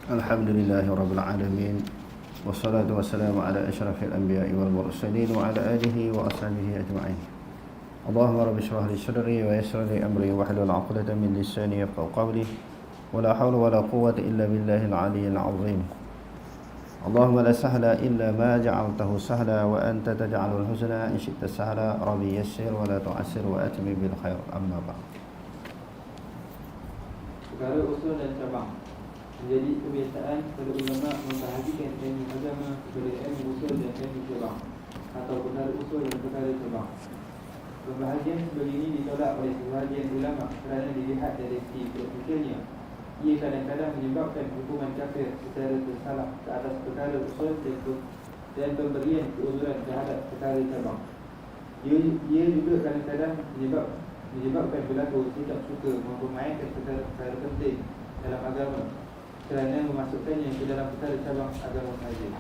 Alhamdulillahi Rabbil Alamin. Wassalatu wassalamu ala ashrafil anbiya'i wal mursalin wa ala alihi wa ashabihi ajma'in. Allahumma rabbi shrah li sadri wa yassir li amri wahlul 'uqdatam min lisani yafqahu qawli. Wa la hawla wa la quwwata illa billahil 'aliyyil 'azim. Allahumma la sahla illa ma ja'altahu sahla wa anta taj'alul huzna in syi'ta sahla. Rabbi yassir wa la tu'assir wa atmim bil khair. Amma ba'd. Perkara usul dan cabang. Menjadi kebiasaan pada ulama membahagikan ilmu agama kepada ilmu usul dan ilmu cabang, atau perkara usul dan perkara cabang. Pembahagian sebegini ditolak oleh sebahagian ulama kerana dilihat dari segi fiqhnya. Ia kadang-kadang menyebabkan hukuman kafir secara tersalah ke atas perkara usul dan pemberian keuzuran terhadap perkara cabang. Ia juga kadang-kadang menyebabkan berlaku tidak suka mempermainkan perkara penting dalam agama kerana memasukkannya ke dalam perkara cabang agama sahaja.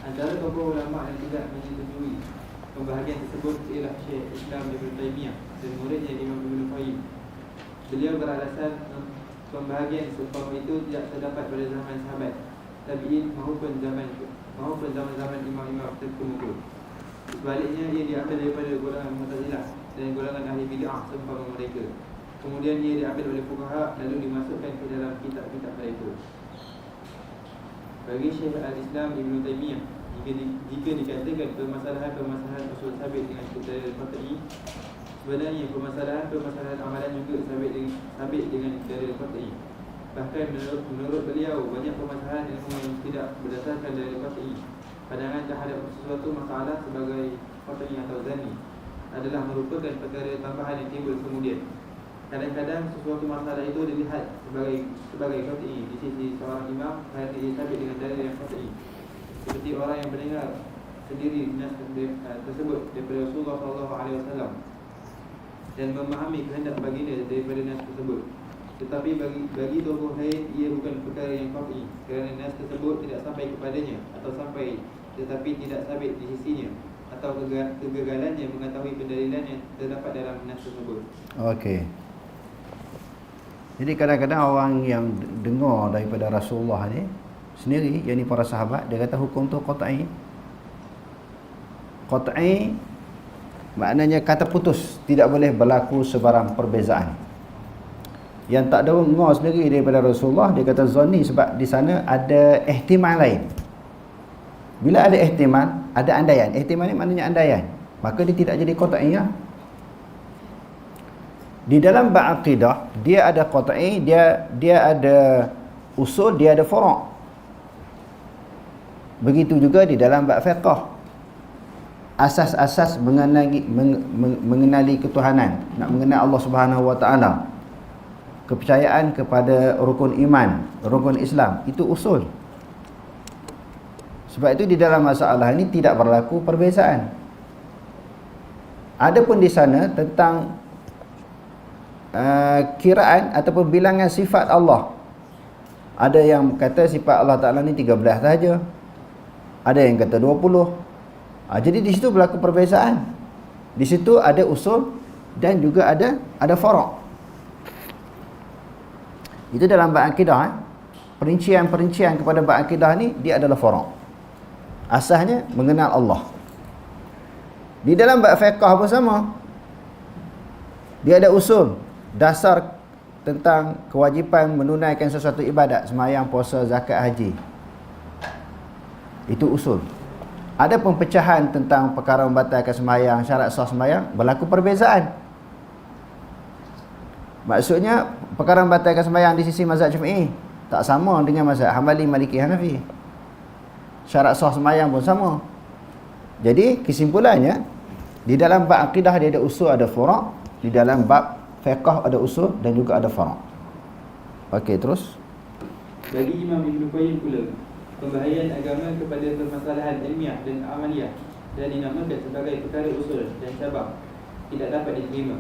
Antara tokoh ulama yang tidak menyetujui pembahagian tersebut ialah Syekh Islam Ibn Taymiyah dan muridnya Imam Ibn Qayyim. Beliau beralasan pembahagian seumpama itu tidak terdapat pada zaman sahabat, tabi'in maupun zaman-zaman imam-imam terkemuka. Sebaliknya ia diambil daripada golongan Mu'tazilah dan golongan ahli bid'ah seumpama mereka. Kemudian ia diambil oleh fuqaha lalu dimasukkan ke dalam kitab-kitab mereka. Bagi Syekh al-Islam Ibn Taymiyah, jika dikatakan permasalahan-permasalahan usul sabit dengan dalil qat'i, sebenarnya permasalahan amalan juga sabit dengan dalil qat'i. Bahkan menurut beliau, banyak permasalahan ilmu yang tidak berdasarkan dalil qat'i. Pandangan terhadap sesuatu masalah sebagai qat'i atau zanni adalah merupakan perkara tambahan yang timbul kemudian. Kadang-kadang sesuatu masalah itu dilihat sebagai qat'i di sisi seorang imam kerana ia sabit dengan dalil yang qat'i. Seperti orang yang mendengar sendiri nas tersebut daripada Rasulullah SAW dan memahami kehendak baginda daripada nas tersebut. Tetapi bagi tokoh lain ia bukan perkara yang qat'i kerana nas tersebut tidak sampai kepadanya atau sampai tetapi tidak sabit di sisinya, atau kegagalannya mengetahui pendalilan yang terdapat dalam nas tersebut. Okey. Jadi kadang-kadang orang yang dengar daripada Rasulullah ni sendiri, yakni para sahabat, dia kata hukum tu qat'i. Qat'i maknanya kata putus, tidak boleh berlaku sebarang perbezaan. Yang tak dengar sendiri daripada Rasulullah, dia kata zanni sebab di sana ada ihtimal lain. Bila ada ihtimal, ada andaian. Ihtimal ni maknanya andaian, maka dia tidak jadi qat'i ya. Di dalam bab aqidah, dia ada qat'i, dia ada usul, dia ada furu'. Begitu juga di dalam bab fiqh. Asas-asas mengenali ketuhanan, nak mengenal Allah Subhanahu Wa Taala. Kepercayaan kepada rukun iman, rukun Islam, itu usul. Sebab itu di dalam masalah ini tidak berlaku perbezaan. Adapun di sana tentang kiraan ataupun bilangan sifat Allah, ada yang kata sifat Allah Ta'ala ni 13 sahaja, ada yang kata 20. Jadi di situ berlaku perbezaan. Di situ ada usul dan juga ada furu'. Itu dalam bab akidah. Perincian-perincian kepada bab akidah ni dia adalah furu'. Asasnya mengenal Allah. Di dalam bab fiqh pun sama. Dia ada usul, dasar tentang kewajipan menunaikan sesuatu ibadat, sembahyang, puasa, zakat, haji. Itu usul. Ada pempecahan tentang perkara membatalkan sembahyang, syarat sah sembahyang, berlaku perbezaan. Maksudnya perkara membatalkan sembahyang di sisi mazhab Syafi'i tak sama dengan mazhab Hambali, Maliki, Hanafi. Syarat sah sembahyang pun sama. Jadi kesimpulannya, di dalam bab akidah dia ada usul, ada furu'. Di dalam bab fiqh ada usul dan juga ada furu'. Okey, terus. Bagi Imam Ibn Qayyim pula, pembahagian agama kepada permasalahan ilmiah dan amaliyah dan dinamakan sebagai perkara usul dan cabang tidak dapat diterima.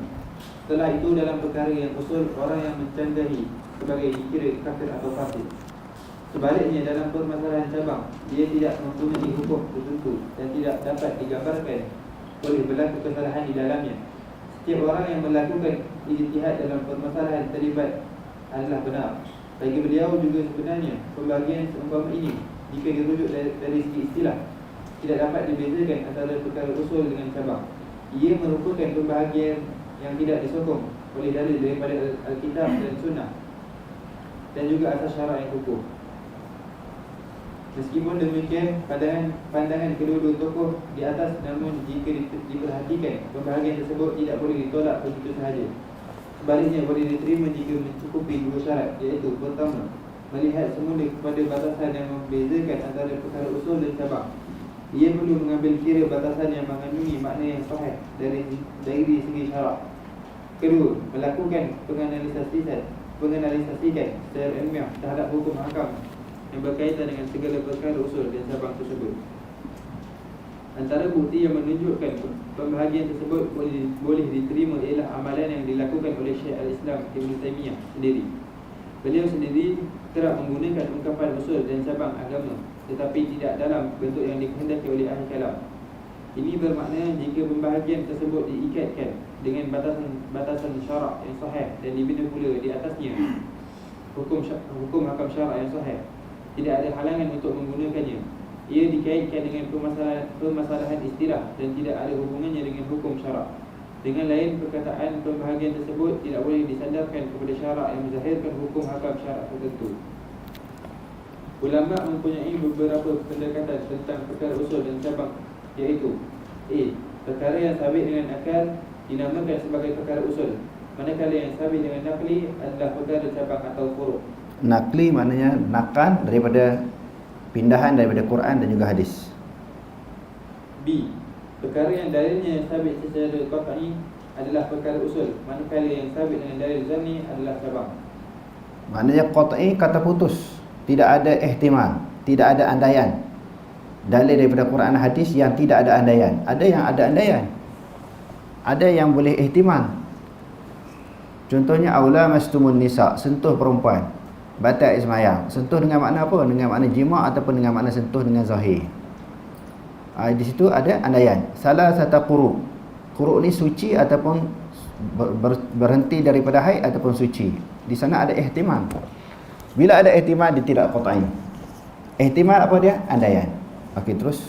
Setelah itu dalam perkara yang usul, orang yang mencanggahi sebagai dikira kafir atau fasik. Sebaliknya dalam permasalahan cabang, dia tidak mempunyai hukum tertentu dan tidak dapat digambarkan oleh berlaku kesalahan di dalamnya. Setiap orang yang melakukan ijtihad dalam permasalahan terlibat adalah benar. Bagi beliau juga sebenarnya pembahagian seumpama ini, jika dirujuk dari segi istilah, tidak dapat dibezakan antara perkara usul dengan cabang. Ia merupakan pembahagian yang tidak disokong oleh dalil daripada Alkitab dan Sunnah, dan juga asas syarak yang kukuh. Meskipun demikian, pandangan kedua-dua tokoh di atas, namun jika diperhatikan, pembahagian tersebut tidak boleh ditolak begitu sahaja. Sebaliknya boleh diterima jika mencukupi dua syarat, iaitu pertama, melihat semula kepada batasan yang membezakan antara perkara usul dan cabang. Ia perlu mengambil kira batasan yang mengandungi makna yang sahih dari segi syarak. Kedua, melakukan penganalisasikan secara ilmiah terhadap hukum hakam yang berkaitan dengan segala perkara usul dan cabang tersebut. Antara bukti yang menunjukkan pembahagian tersebut boleh diterima ialah amalan yang dilakukan oleh Syekh al-Islam Ibn Taymiyah sendiri. Beliau sendiri kerap menggunakan ungkapan usul dan cabang agama, tetapi tidak dalam bentuk yang dikehendaki oleh ahli kalam. Ini bermakna jika pembahagian tersebut diikatkan dengan batasan syarak yang sahih dan dibina pula di atasnya hukum hakam syarak yang sahih, tidak ada halangan untuk menggunakannya. Ia dikaitkan dengan permasalahan istilah dan tidak ada hubungannya dengan hukum syarak. Dengan lain perkataan, pembahagian tersebut tidak boleh disandarkan kepada syarak yang menzahirkan hukum hakam syarak tertentu. Ulama mempunyai beberapa pendekatan tentang perkara usul dan cabang, iaitu A. Perkara yang sabit dengan akal dinamakan sebagai perkara usul, manakala yang sabit dengan nakli adalah perkara cabang atau furu'. Nakli maknanya nakal daripada pindahan daripada Quran dan juga hadis. B. Perkara yang dalilnya sabit secara qat'i adalah perkara usul, manakala yang sabit dengan dalil zanni adalah cabang. Maknanya qat'i kata putus, tidak ada ihtimal, tidak ada andaian. Dalil daripada Quran dan hadis yang tidak ada andaian. Ada yang ada andaian, ada yang boleh ihtimal. Contohnya aula mastumun nisa, sentuh perempuan, batal ismayang. Sentuh dengan makna apa? Dengan makna jima' ataupun dengan makna sentuh dengan zahir. Di situ ada andaian. Salah satu quru' ni suci ataupun berhenti daripada haid ataupun suci. Di sana ada ihtimal. Bila ada ihtimal, dia tidak qat'i. Ihtimal apa dia? Andaian. Okey, terus.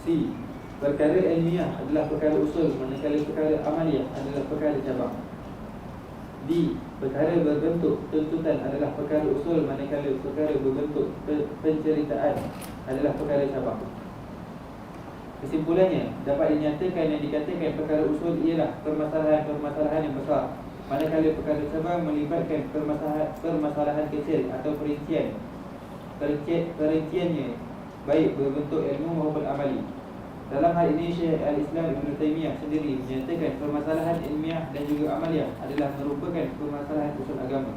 C. Perkara ilmiah adalah perkara usul, manakala perkara amaliyah adalah perkara cabang. D. Perkara berbentuk tuntutan adalah perkara usul, manakala perkara berbentuk penceritaan adalah perkara cabang. Kesimpulannya, dapat dinyatakan yang dikatakan perkara usul ialah permasalahan yang besar, manakala perkara cabang melibatkan permasalahan kecil atau perinciannya, baik berbentuk ilmu maupun amali. Dalam hal ini, Syekh al-Islam Ibn Taymiyah sendiri menyatakan permasalahan ilmiah dan juga amaliyah adalah merupakan permasalahan usul agama,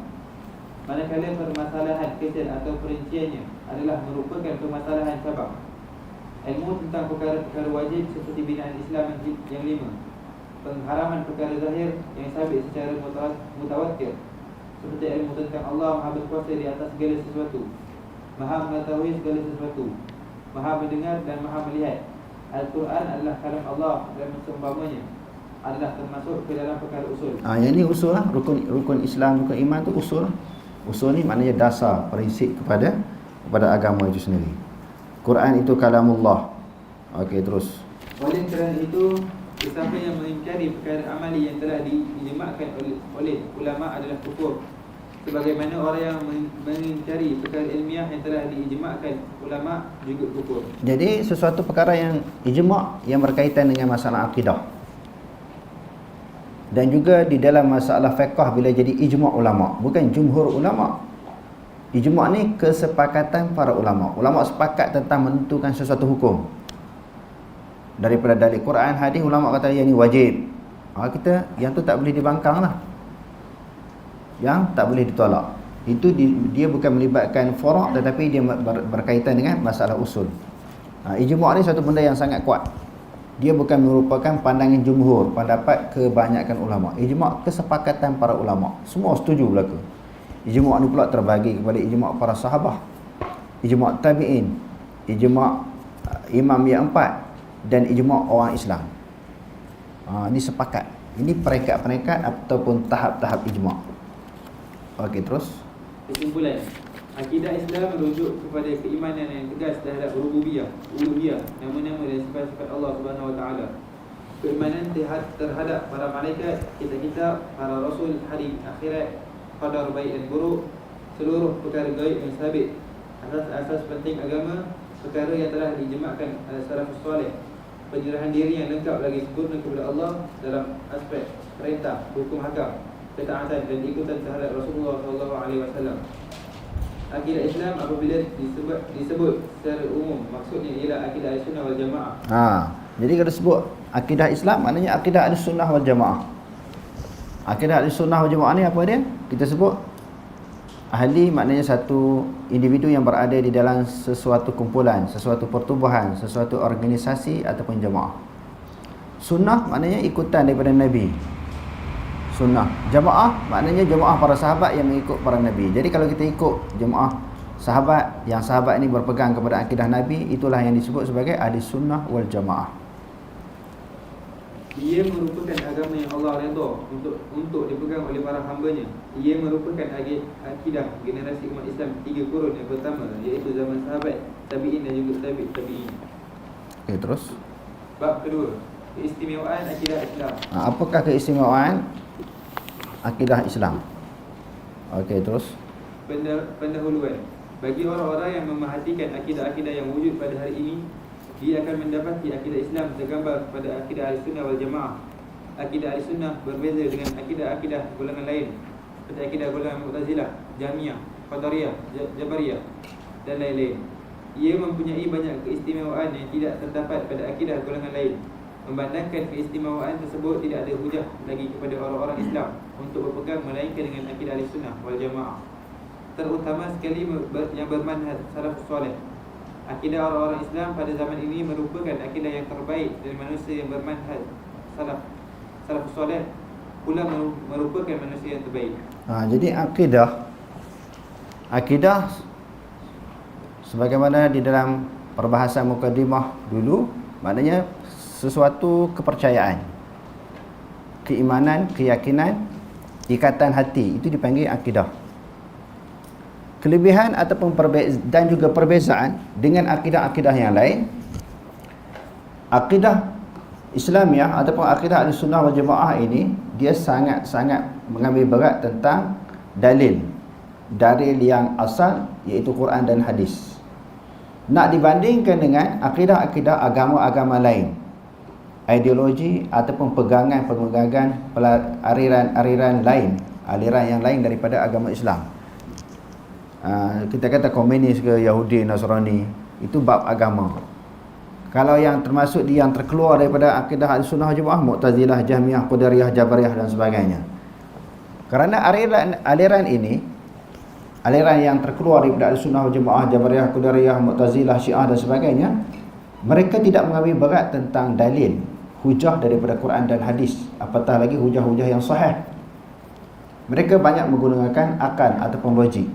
manakala permasalahan kecil atau perinciannya adalah merupakan permasalahan cabang. Ilmu tentang perkara-perkara wajib seperti binaan Islam yang 5, pengharaman perkara zahir yang sabit secara mutawatir, seperti ilmu tentang Allah Maha berkuasa di atas segala sesuatu, Maha mengetahui segala sesuatu, Maha mendengar dan Maha melihat. Al-Quran adalah kalam Allah dan seumpamanya adalah termasuk ke dalam perkara usul. Yang ni usul lah. Rukun Islam, rukun iman tu usul lah. Usul ni maknanya dasar, prinsip kepada agama itu sendiri. Quran itu kalamullah. Okey, terus. Oleh kerana itu, siapa yang mengingkari perkara amali yang telah diijma'kan oleh ulama adalah kufur, sebagaimana orang yang mengingkari perkara ilmiah yang telah diijma'kan ulama juga kufur. Jadi sesuatu perkara yang ijma' yang berkaitan dengan masalah akidah, dan juga di dalam masalah fiqh bila jadi ijma' ulama, bukan jumhur ulama. Ijma' ni kesepakatan para ulama. Ulama sepakat tentang menentukan sesuatu hukum daripada dalil Quran, hadis. Ulama kata yang ni wajib. Kita yang tu tak boleh dibangkang lah, yang tak boleh ditolak. Itu dia bukan melibatkan furu' tetapi dia berkaitan dengan masalah usul. Ijma' ni satu benda yang sangat kuat. Dia bukan merupakan pandangan jumhur, pendapat kebanyakan ulama. Ijma' kesepakatan para ulama, semua setuju berlaku. Ijma' ni pula terbagi kepada ijma' para sahabah, ijma' tabi'in, ijma' imam yang 4 dan ijma' orang Islam. Ini sepakat. Ini peringkat-peringkat ataupun tahap-tahap ijma'. Okey, terus. Kesimpulan, akidah Islam merujuk kepada keimanan yang tegas terhadap rububiyah, uluhiyah, nama-nama dan sifat-sifat Allah Subhanahu Wa Taala. Keimanan terhadap para malaikat, kitab-kitab, para rasul, hari akhirat, qadar baik dan buruk, seluruh perkara gaib yang sabit, asas-asas penting agama, perkara yang telah dijemaahkan salafus soleh, penyerahan diri yang lengkap lagi sempurna kepada Allah dalam aspek perintah, hukum hakam, ketaatan dan ikutan terhadap Rasulullah SAW. Akidah Islam apabila disebut secara umum, maksudnya ialah akidah Ahlussunnah wal Jamaah. Jadi kalau sebut akidah Islam, maknanya akidah Ahlussunnah wal Jamaah. Akidah Ahlussunnah wal Jamaah ni apa dia? Kita sebut ahli, maknanya satu individu yang berada di dalam sesuatu kumpulan, sesuatu pertubuhan, sesuatu organisasi ataupun jamaah. Sunnah maknanya ikutan daripada Nabi. Sunnah. Jamaah maknanya jamaah para sahabat yang mengikut para Nabi. Jadi kalau kita ikut jamaah sahabat, yang sahabat ini berpegang kepada akidah Nabi, itulah yang disebut sebagai ahli sunnah wal jamaah. Ia merupakan agama yang Allah redha untuk dipegang oleh para hamba-Nya. Ia merupakan akidah generasi umat Islam 3 kurun yang pertama, iaitu zaman sahabat, tabi'in dan juga tabi'in. Okey, terus. Bab kedua, keistimewaan akidah Islam. Apakah keistimewaan akidah Islam? Okey, terus. Pendahuluan. Bagi orang-orang yang memerhatikan akidah-akidah yang wujud pada hari ini, dia akan mendapati akidah Islam tergambar pada akidah Ahlussunnah wal Jamaah. Akidah Ahlussunnah berbeza dengan akidah-akidah golongan lain, seperti akidah golongan Mu'tazilah, Jahmiyah, Qadariyah, Jabariyah dan lain-lain. Ia mempunyai banyak keistimewaan yang tidak terdapat pada akidah golongan lain. Memandangkan keistimewaan tersebut tidak ada hujah lagi kepada orang-orang Islam untuk berpegang melainkan dengan akidah Ahlussunnah wal Jamaah, terutama sekali yang bermanhaj salafus soleh. Akidah orang-orang Islam pada zaman ini merupakan akidah yang terbaik dari manusia yang bermanhaj salafus soleh, pula merupakan manusia yang terbaik. Jadi akidah sebagaimana di dalam perbahasan mukadimah dulu, maknanya sesuatu kepercayaan, keimanan, keyakinan, ikatan hati, itu dipanggil akidah. Kelebihan ataupun dan juga perbezaan dengan akidah-akidah yang lain, akidah Islamiah ataupun akidah Ahlussunnah wal Jamaah ini, dia sangat-sangat mengambil berat tentang dalil yang asal, iaitu Quran dan hadis. Nak dibandingkan dengan akidah-akidah agama-agama lain, ideologi ataupun pegangan aliran yang lain daripada agama Islam. Kita kata komunis ke Yahudi, Nasrani, itu bab agama. Kalau yang termasuk yang terkeluar daripada akidah Ahlussunnah wal Jamaah, Mu'tazilah, Jahmiyah, Qadariyah, Jabariyah dan sebagainya. Kerana aliran ini, aliran yang terkeluar daripada Ahlussunnah wal Jamaah, Jabariyah, Qadariyah, Mu'tazilah, Syiah dan sebagainya, mereka tidak mengambil berat tentang dalil, hujah daripada Quran dan hadis, apatah lagi hujah-hujah yang sahih. Mereka banyak menggunakan akal ataupun logik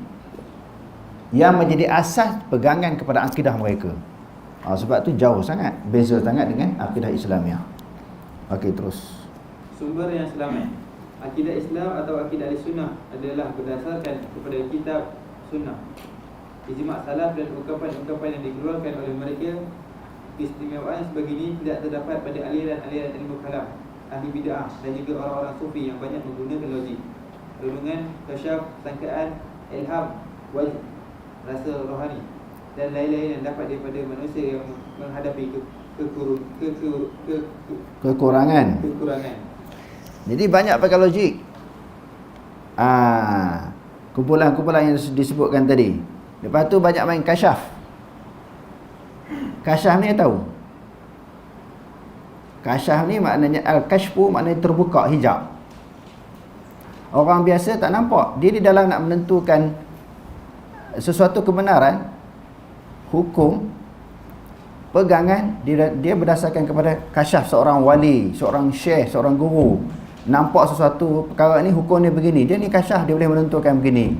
yang menjadi asas pegangan kepada akidah mereka. Sebab tu jauh sangat, beza sangat dengan akidah Islamiah. Okey, terus. Sumber yang selamat. Akidah Islam atau akidah Ahlussunnah adalah berdasarkan kepada kitab sunnah, ijma' salaf dan ungkapan-ungkapan yang dikeluarkan oleh mereka. Keistimewaan sebegini tidak terdapat pada aliran-aliran ilmu kalam, ahli bid'ah dan juga orang-orang sufi yang banyak menggunakan logik, renungan, kasyaf, sangkaan, ilham, wajib, rasa rohani dan lain-lain yang dapat daripada manusia yang menghadapi kekurangan. Jadi banyak pakai logik. Kumpulan-kumpulan yang disebutkan tadi. Lepas tu banyak main kasyaf. Kasyaf ni tahu? Kasyaf ni maknanya al-kashfu, maknanya terbuka hijab. Orang biasa tak nampak. Dia di dalam nak menentukan sesuatu kebenaran, hukum, pegangan, dia berdasarkan kepada kasyaf seorang wali, seorang syekh, seorang guru. Nampak sesuatu perkara ni, hukum ni begini, dia ni kasyaf, dia boleh menentukan begini.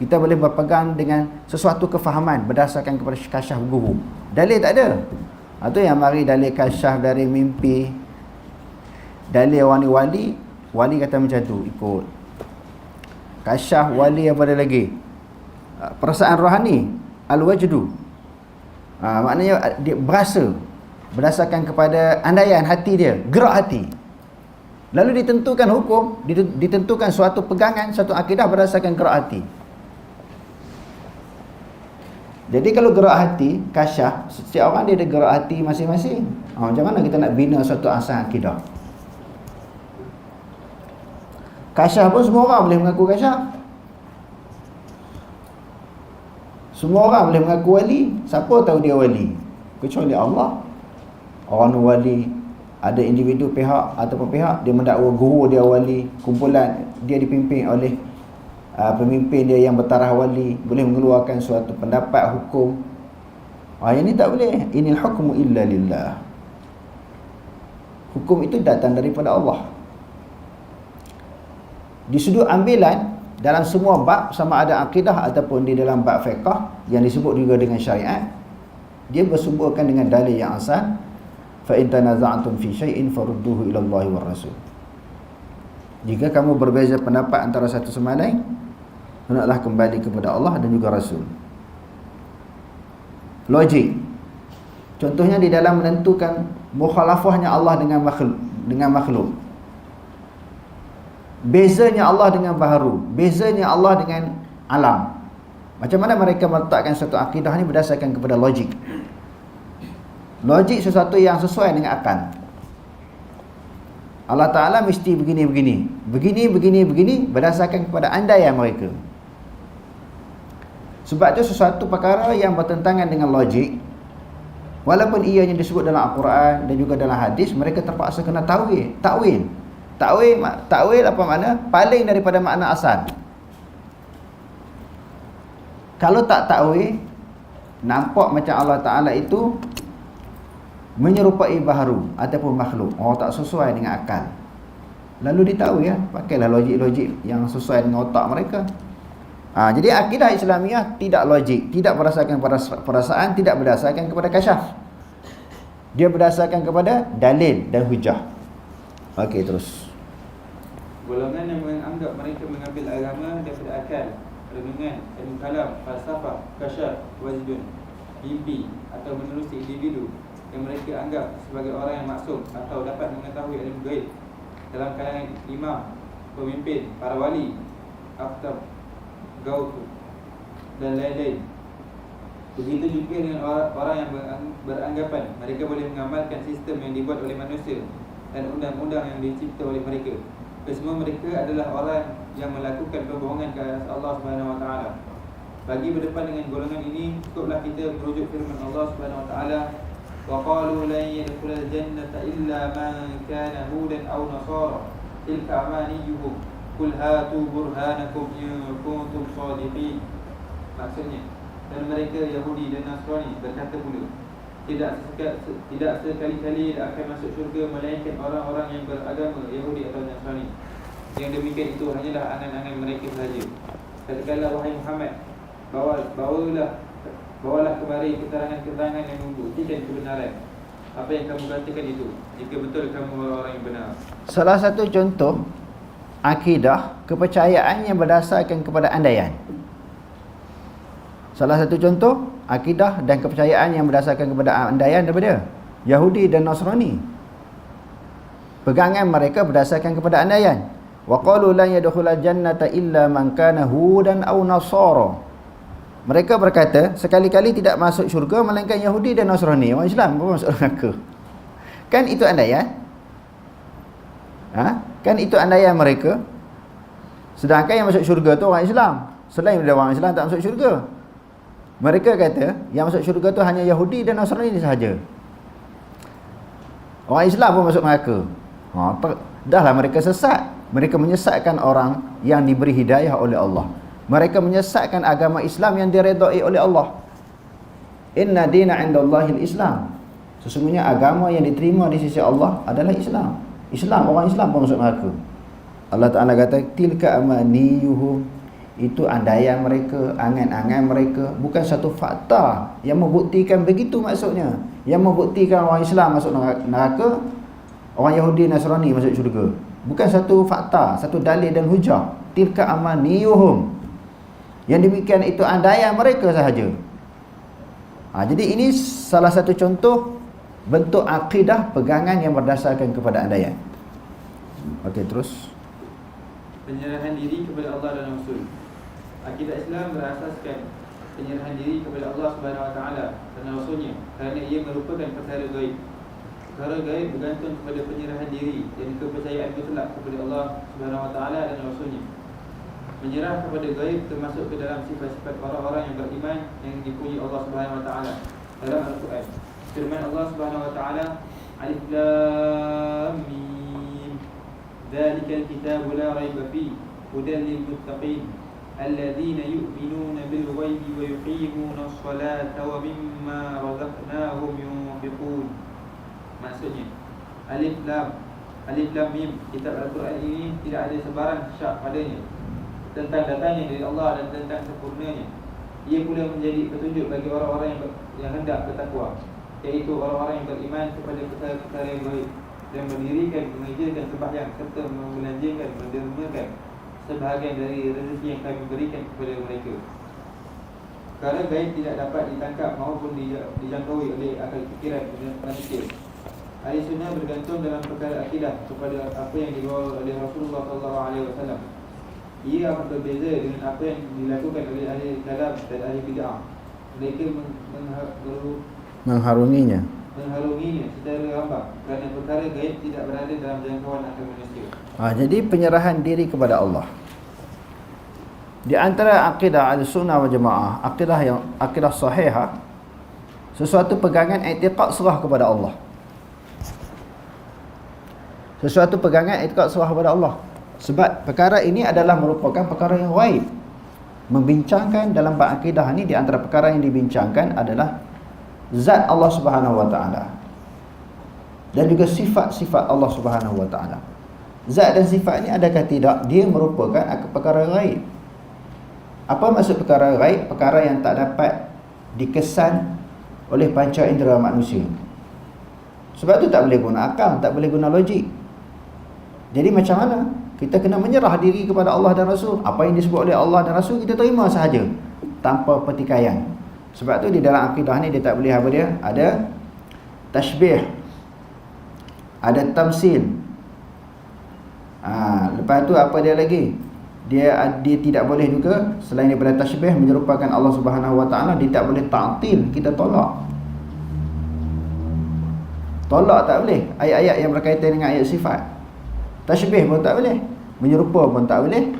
Kita boleh berpegang dengan sesuatu kefahaman berdasarkan kepada kasyaf guru. Dalil tak ada. Itu yang mari dalil kasyaf dari mimpi, dalil wali kata macam tu, ikut. Kasyaf, wali, apa ada lagi? Perasaan rohani, al-wajdu. Maknanya dia berasa berdasarkan kepada andaian hati dia, gerak hati. Lalu ditentukan hukum, ditentukan suatu pegangan, suatu akidah berdasarkan gerak hati. Jadi kalau gerak hati, kasyaf, setiap orang dia ada gerak hati masing-masing. Macam mana kita nak bina suatu asas akidah? Kasyaf pun semua orang boleh mengaku kasyaf. Semua orang boleh mengaku wali. Siapa tahu dia wali? Kecuali Allah. Orang wali, ada individu pihak ataupun pihak dia mendakwa guru dia wali, kumpulan dia dipimpin oleh pemimpin dia yang bertaraf wali, boleh mengeluarkan suatu pendapat hukum. Yang ni tak boleh. Inil hukmu illa lillah. Hukum itu datang daripada Allah. Di sudut ambilan, dalam semua bab, sama ada akidah ataupun di dalam bab fiqh yang disebut juga dengan syariat, dia bersumberkan dengan dalil yang asal. Fa in tanaza'tum fi syai'in farudduhu ila Allah war Rasul. Jika kamu berbeza pendapat antara satu sama lain, hendaklah kembali kepada Allah dan juga Rasul. Logik. Contohnya di dalam menentukan mukhalafahnya Allah dengan makhluk. Bezanya Allah dengan baharu, bezanya Allah dengan alam. Macam mana mereka meletakkan satu akidah ni berdasarkan kepada logik. Logik sesuatu yang sesuai dengan akal. Allah Ta'ala mesti begini berdasarkan kepada andaian mereka. Sebab itu sesuatu perkara yang bertentangan dengan logik, walaupun ianya disebut dalam Al-Quran dan juga dalam hadis, mereka terpaksa kena takwil. Takwil apa makna? Paling daripada makna asal. Kalau tak takwil, nampak macam Allah Ta'ala itu menyerupai baharu ataupun makhluk. Tak sesuai dengan akal. Lalu ditakwil, pakailah logik-logik yang sesuai dengan otak mereka. Jadi akidah Islamiah tidak logik, tidak berdasarkan perasaan, tidak berdasarkan kepada kasyaf. Dia berdasarkan kepada dalil dan hujah. Okey, terus. Golongan yang menganggap mereka mengambil agama daripada akal, renungan, ilmu kalam, falsafah, kasyaf, wajdun, mimpi atau menerusi individu yang mereka anggap sebagai orang yang maksum atau dapat mengetahui ilmu gaib dalam kalangan imam, pemimpin, para wali, aftab, gautu dan lain-lain. Begitu juga dengan orang yang beranggapan mereka boleh mengamalkan sistem yang dibuat oleh manusia dan undang-undang yang dicipta oleh mereka. Kesemua mereka adalah orang yang melakukan pembohongan ke atas Allah Subhanahu Wa Taala. Bagi berdepan dengan golongan ini, cukuplah kita merujuk firman Allah Subhanahu Wa Taala, wa qalu lan yadkhulal jannata illa man kana hudan aw nasara tilka amaniyuhum qul hatu burhanakum in kuntum shadiqin. Maksudnya, dan mereka Yahudi dan Nasrani berkata pula, tidak sekali-kali akan masuk syurga melainkan orang-orang yang beragama Yahudi atau Nasrani. Yang demikian itu hanyalah angan-angan mereka sahaja. Katakanlah wahai Muhammad, bawalah kemari keterangan-keterangan yang membuktikan kebenaran apa yang kamu katakan itu, jika betul kamu orang yang benar. Salah satu contoh akidah, kepercayaan yang berdasarkan kepada andaian. Salah satu contoh akidah dan kepercayaan yang berdasarkan kepada andaian daripada Yahudi dan Nasrani. Pegangan mereka berdasarkan kepada andaian. Wa qalu lan yadkhulal jannata illa man kana hudan aw nasara. Mereka berkata, sekali-kali tidak masuk syurga melainkan Yahudi dan Nasrani. Orang Islam apa masuk neraka? Kan itu andaian? Kan itu andaian mereka. Sedangkan yang masuk syurga tu orang Islam. Selain daripada orang Islam tak masuk syurga. Mereka kata yang masuk syurga tu hanya Yahudi dan Nasrani sahaja. Orang Islam pun masuk neraka. Dahlah mereka sesat. Mereka menyesatkan orang yang diberi hidayah oleh Allah. Mereka menyesatkan agama Islam yang diredai oleh Allah. Inna dina indallahil Islam. Sesungguhnya agama yang diterima di sisi Allah adalah Islam. Orang Islam pun masuk neraka. Allah Ta'ala kata, tilka amaniyuhum. Itu andaian mereka, angan-angan mereka. Bukan satu fakta yang membuktikan begitu maksudnya. Yang membuktikan orang Islam masuk neraka, orang Yahudi Nasrani masuk syurga. Bukan satu fakta, satu dalil dan hujah. tilka amaniyuhum. Yang demikian itu andaian mereka sahaja. Jadi ini salah satu contoh bentuk akidah pegangan yang berdasarkan kepada andaian. Okey, terus. Penyerahan diri kepada Allah dan Rasul. Akidah Islam berasaskan penyerahan diri kepada Allah Subhanahu Wa Taala dan Rasulnya kerana ia merupakan perkara gaib. Perkara gaib bergantung kepada penyerahan diri dan kepercayaan mutlak kepada Allah Subhanahu Wa Taala dan Rasulnya. Menyerah kepada gaib termasuk ke dalam sifat-sifat orang-orang yang beriman yang dipuji Allah Subhanahu Wa Taala dalam Al-Quran. Firman Allah Subhanahu Wa Taala, Alif Lam Mim, Dzalikal kitabu la raiba fihi, hudan lil muttaqin, alladzina yu'minuna bil ghaibi wa yuqimuna as-salata wa mimma razaqnahum yunfiqun. Maksudnya Alif Lam Mim, kitab Al-Quran ini tidak ada sebarang syak padanya tentang datangnya dari Allah dan tentang sempurnanya. Ia pula menjadi petunjuk bagi orang-orang yang hendak bertakwa, iaitu orang-orang yang beriman kepada perkara-perkara yang baik dan mendirikan, mengerjakan sembahyang serta membelanjakan, mendermakan sebahagian dari rezeki yang kami berikan kepada mereka. Perkara gaib tidak dapat ditangkap maupun dijangkaui oleh akal fikiran manusia. Ahli sunnah bergantung dalam perkara akidah kepada apa yang dibawa oleh Rasulullah SAW. Ia akan berbeza dengan apa yang dilakukan oleh ahli kalam dan ahli bid'ah. Mereka mengharunginya secara rambang kerana perkara gaib tidak berada dalam jangkauan akal manusia. Jadi penyerahan diri kepada Allah. Di antara akidah Ahlussunnah wal Jamaah, akidah sahihah, sesuatu pegangan i'tiqad serah kepada Allah. Sesuatu pegangan i'tiqad serah kepada Allah. Sebab perkara ini adalah merupakan perkara yang ghaib. Membincangkan dalam bab akidah ni, di antara perkara yang dibincangkan adalah zat Allah Subhanahu Wa Taala dan juga sifat-sifat Allah Subhanahu Wa Taala. Zat dan sifat ini adakah tidak dia merupakan perkara ghaib. Apa maksud perkara ghaib? Perkara yang tak dapat dikesan oleh panca indera manusia. Sebab tu tak boleh guna akal, tak boleh guna logik. Jadi macam mana? Kita kena menyerah diri kepada Allah dan Rasul. Apa yang disebut oleh Allah dan Rasul kita terima sahaja tanpa pertikaian. Sebab tu di dalam akidah ni dia tak boleh apa dia? Ada tashbih, ada tamsil. Lepas tu apa dia lagi? Dia tidak boleh juga selain daripada tashbih menyerupakan Allah Subhanahu Wa Taala, dia tak boleh ta'til, kita tolak. Tolak tak boleh ayat-ayat yang berkaitan dengan ayat sifat. Tashbih pun tak boleh, menyerupa pun tak boleh,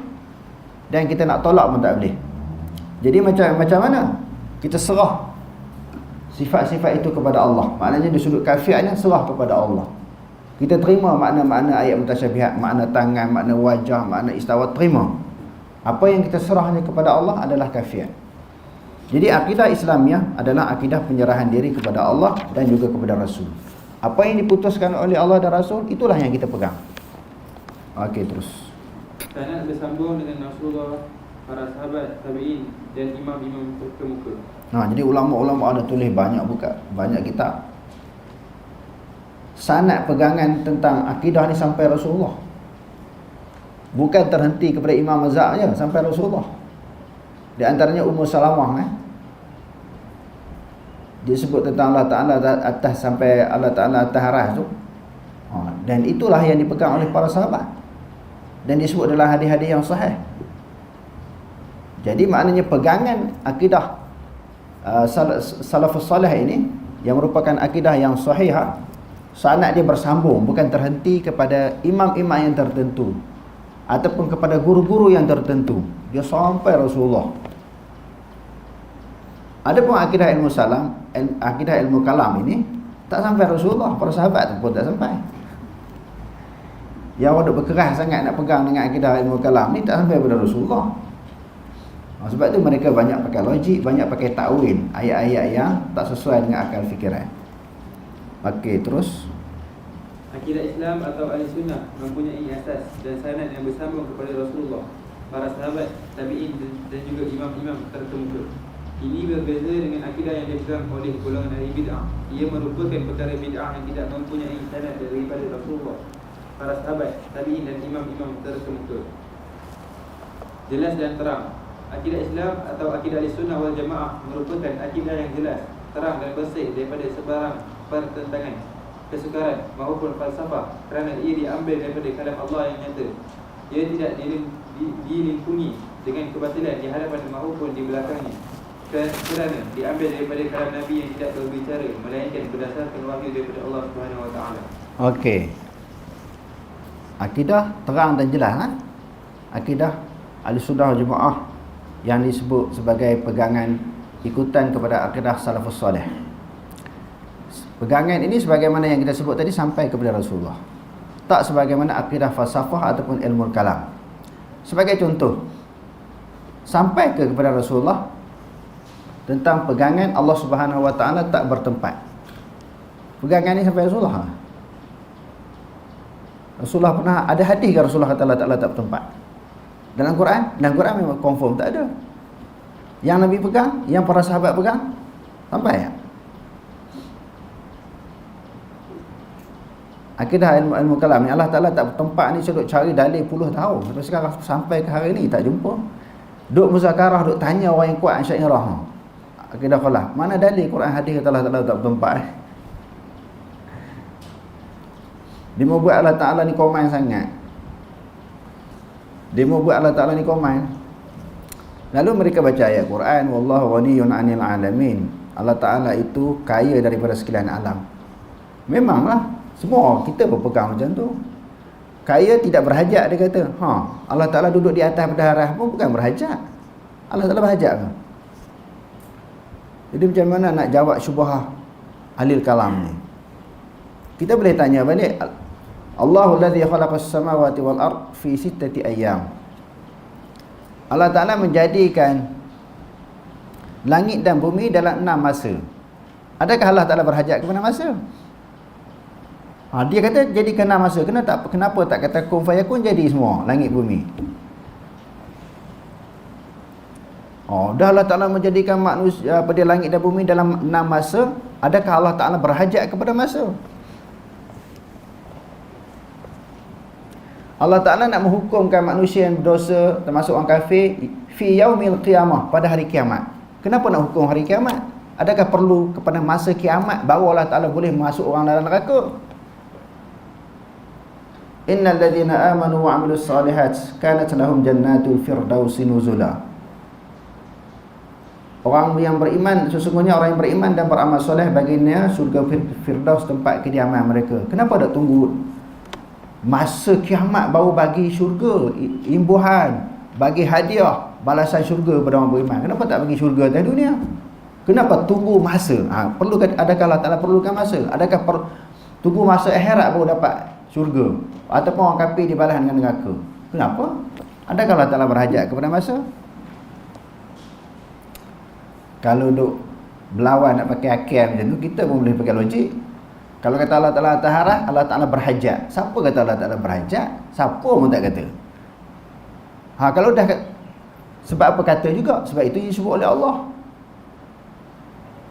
dan kita nak tolak pun tak boleh. Jadi macam mana? Kita serah sifat-sifat itu kepada Allah. Maknanya di sudut kafiatnya serah kepada Allah. Kita terima makna-makna ayat mutasyabihat, makna tangan, makna wajah, makna istawa, terima. Apa yang kita serahnya kepada Allah adalah kafiat. Jadi akidah Islamiah adalah akidah penyerahan diri kepada Allah dan juga kepada Rasul. Apa yang diputuskan oleh Allah dan Rasul, itulah yang kita pegang. Okey, terus. Sanad bersambung dengan Rasulullah, para sahabat, tabi'in dan imam-imam terkemuka. Jadi ulama-ulama ada tulis banyak kitab. Sanad pegangan tentang akidah ni sampai Rasulullah. Bukan terhenti kepada Imam Mazhab je, sampai Rasulullah. Di antaranya Ummu Salamah dia sebut tentang Allah Ta'ala atas sampai Allah Ta'ala atas aras tu. Dan itulah yang dipegang oleh para sahabat. Dan disebut dalam hadis-hadis yang sahih. Jadi maknanya pegangan akidah salafus salih ini yang merupakan akidah yang sahihah, sanad dia bersambung, bukan terhenti kepada imam-imam yang tertentu ataupun kepada guru-guru yang tertentu. Dia sampai Rasulullah. Adapun akidah ilmu salam, akidah ilmu kalam ini tak sampai Rasulullah, para sahabat pun tak sampai. Yang ada berkeras sangat nak pegang dengan akidah ilmu kalam ni tak sampai pada Rasulullah. Sebab tu mereka banyak pakai logik, banyak pakai takwil ayat-ayat yang tak sesuai dengan akal fikiran. Okey, terus. Akidah Islam atau Ahlussunnah mempunyai asas dan sanad yang bersambung kepada Rasulullah, para sahabat, tabi'in dan juga imam-imam terkemuka. Ini berbeza dengan akidah yang dipegang oleh golongan ahli bid'ah. Ia merupakan perkara bid'ah yang tidak mempunyai sanad daripada Rasulullah, para sahabat, tabi'in dan imam-imam terkemuka. jelas dan terang. Akidah Islam atau akidah Ahlussunnah wal Jamaah merupakan akidah yang jelas, terang dan bersih daripada sebarang pertentangan, kesukaran maupun falsafah, kerana ia diambil daripada kalam Allah yang nyata. Ia tidak dilingkungi dengan kebatilan di hadapan maupun di belakangnya, kerana diambil daripada kalam Nabi yang tidak berbicara melainkan berdasarkan wahyu daripada Allah Subhanahu Wa Taala. Okey. Akidah terang dan jelas kan? Akidah Ahlussunnah wal Jamaah yang disebut sebagai pegangan ikutan kepada akidah salafus soleh. Pegangan ini sebagaimana yang kita sebut tadi sampai kepada Rasulullah, tak sebagaimana akidah falsafah ataupun ilmu kalam. Sebagai contoh, sampai kepada Rasulullah tentang pegangan Allah Subhanahu Wa Taala tak bertempat. Pegangan ini sampai Rasulullah. Rasulullah pernah ada hadis ke Rasulullah kata Allah Taala tak bertempat? Dalam Quran memang confirm tak ada. Yang Nabi pegang, yang para sahabat pegang, sampai ya? Akidah ilmu kalam ni Allah Ta'ala tak bertempat ni, saya duk cari dalil puluh tahun sampai sekarang, sampai ke hari ni tak jumpa. Duk muzakarah, duk tanya orang yang kuat Asy'ariyah. Akidah kalam, mana dalil Quran hadis kata Allah Ta'ala tak bertempat? Dia mau buat Allah Ta'ala ni komand sangat. Dia mau buat Allah Ta'ala ni komand. Lalu mereka baca ayat Quran, wallahu ghaniyun 'anil 'alamin. Allah Ta'ala itu kaya daripada sekalian alam. Memanglah, semua kita berpegang macam tu. Kaya tidak berhajat, dia kata. Allah Ta'ala duduk di atas berdarah pun bukan berhajat. Allah Ta'ala berhajat ke? Jadi macam mana nak jawab syubhah ahlil kalam ni? Kita boleh tanya balik, Allahu alladhi khalaqas samawati wal ard fi sittati ayyam. Allah Ta'ala menjadikan langit dan bumi dalam 6 masa. Adakah Allah Ta'ala berhajat kepada masa? Dia kata jadikan 6 masa. Kenapa tak kata kun fayakun jadi semua langit bumi? Dah Allah Ta'ala menjadikan manusia pada langit dan bumi dalam 6 masa. Adakah Allah Ta'ala berhajat kepada masa? Allah Ta'ala nak menghukumkan manusia yang berdosa, termasuk orang kafir, fi yaumil qiyamah, pada hari kiamat. Kenapa nak hukum hari kiamat? Adakah perlu kepada masa kiamat baru Allah Ta'ala boleh masuk orang dalam neraka? Innal ladzina amanu wa 'amilus solihat kanat lahum jannatul firdausi nuzula. Orang yang beriman, sesungguhnya orang yang beriman dan beramal soleh baginya surga firdaus tempat kediaman mereka. Kenapa tak tunggu masa kiamat baru bagi syurga, imbuhan, bagi hadiah, balasan syurga kepada orang beriman? Kenapa tak bagi syurga atas dunia? Kenapa tunggu masa? Adakah Allah Ta'ala perlukan masa? Adakah tunggu masa akhirat baru dapat syurga? Ataupun orang kafir dibalas dengan neraka? Kenapa? Adakah Allah Ta'ala berhajat kepada masa? Kalau duk berlawan nak pakai akal macam tu, kita pun boleh pakai logik. Kalau kata Allah Ta'ala taharah, Allah Ta'ala berhajat. Siapa kata Allah Ta'ala berhajat? Siapa pun tak kata. Kalau dah sebab apa kata juga? Sebab itu disebut oleh Allah,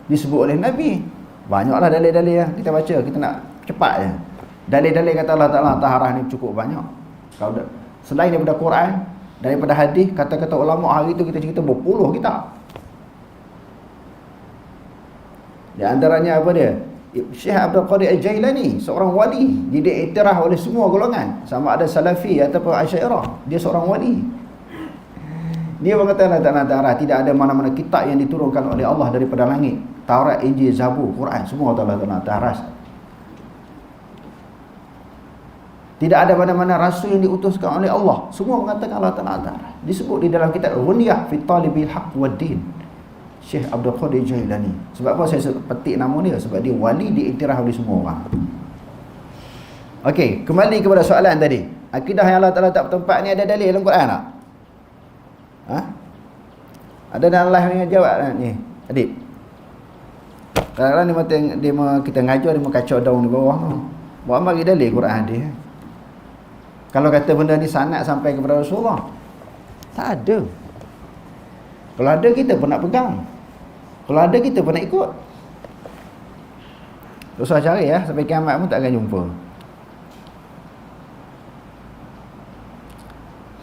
disebut oleh Nabi. Banyaklah dalil-dalil yang kita baca. Kita nak cepat je. Dalil-dalil kata Allah Ta'ala taharah ni cukup banyak. Kalau selain daripada Quran, daripada hadis, kata-kata ulama hari tu kita cerita berpuluh kitab. Di antaranya apa dia? Syekh Abdul Qadir Al-Jailani, seorang wali, dia diiktiraf oleh semua golongan, sama ada Salafi ataupun Asy'ariyah, dia seorang wali. Dia berkata tidak ada mana-mana kitab yang diturunkan oleh Allah daripada langit. Taurat, Injil, Zabur, Quran, semua Allah Ta'ala. Tidak ada mana-mana rasul yang diutuskan oleh Allah, semua mengatakan Allah Ta'ala. Disebut di dalam kitab Ghunyah fi Talibil Haqq wad Din, Syekh Abdul Qadir Jailani. Sebab apa saya petik nama dia? Sebab dia wali, diiktiraf oleh semua orang. Okey, kembali kepada soalan tadi. Akidah yang Allah Ta'ala tak bertempat ni ada dalil dalam Quran tak? Ada dalam live yang jawab ni, adik. Kadang-kadang kita ngajar, dia kacau daun di bawah tu. Buat bagi dalil Quran dia. Kalau kata benda ni sanad sampai kepada Rasulullah, tak ada. Kalau ada, kita pun nak pegang. Kalau ada, kita pun nak ikut. Tak usah cari sampai kiamat pun tak akan jumpa.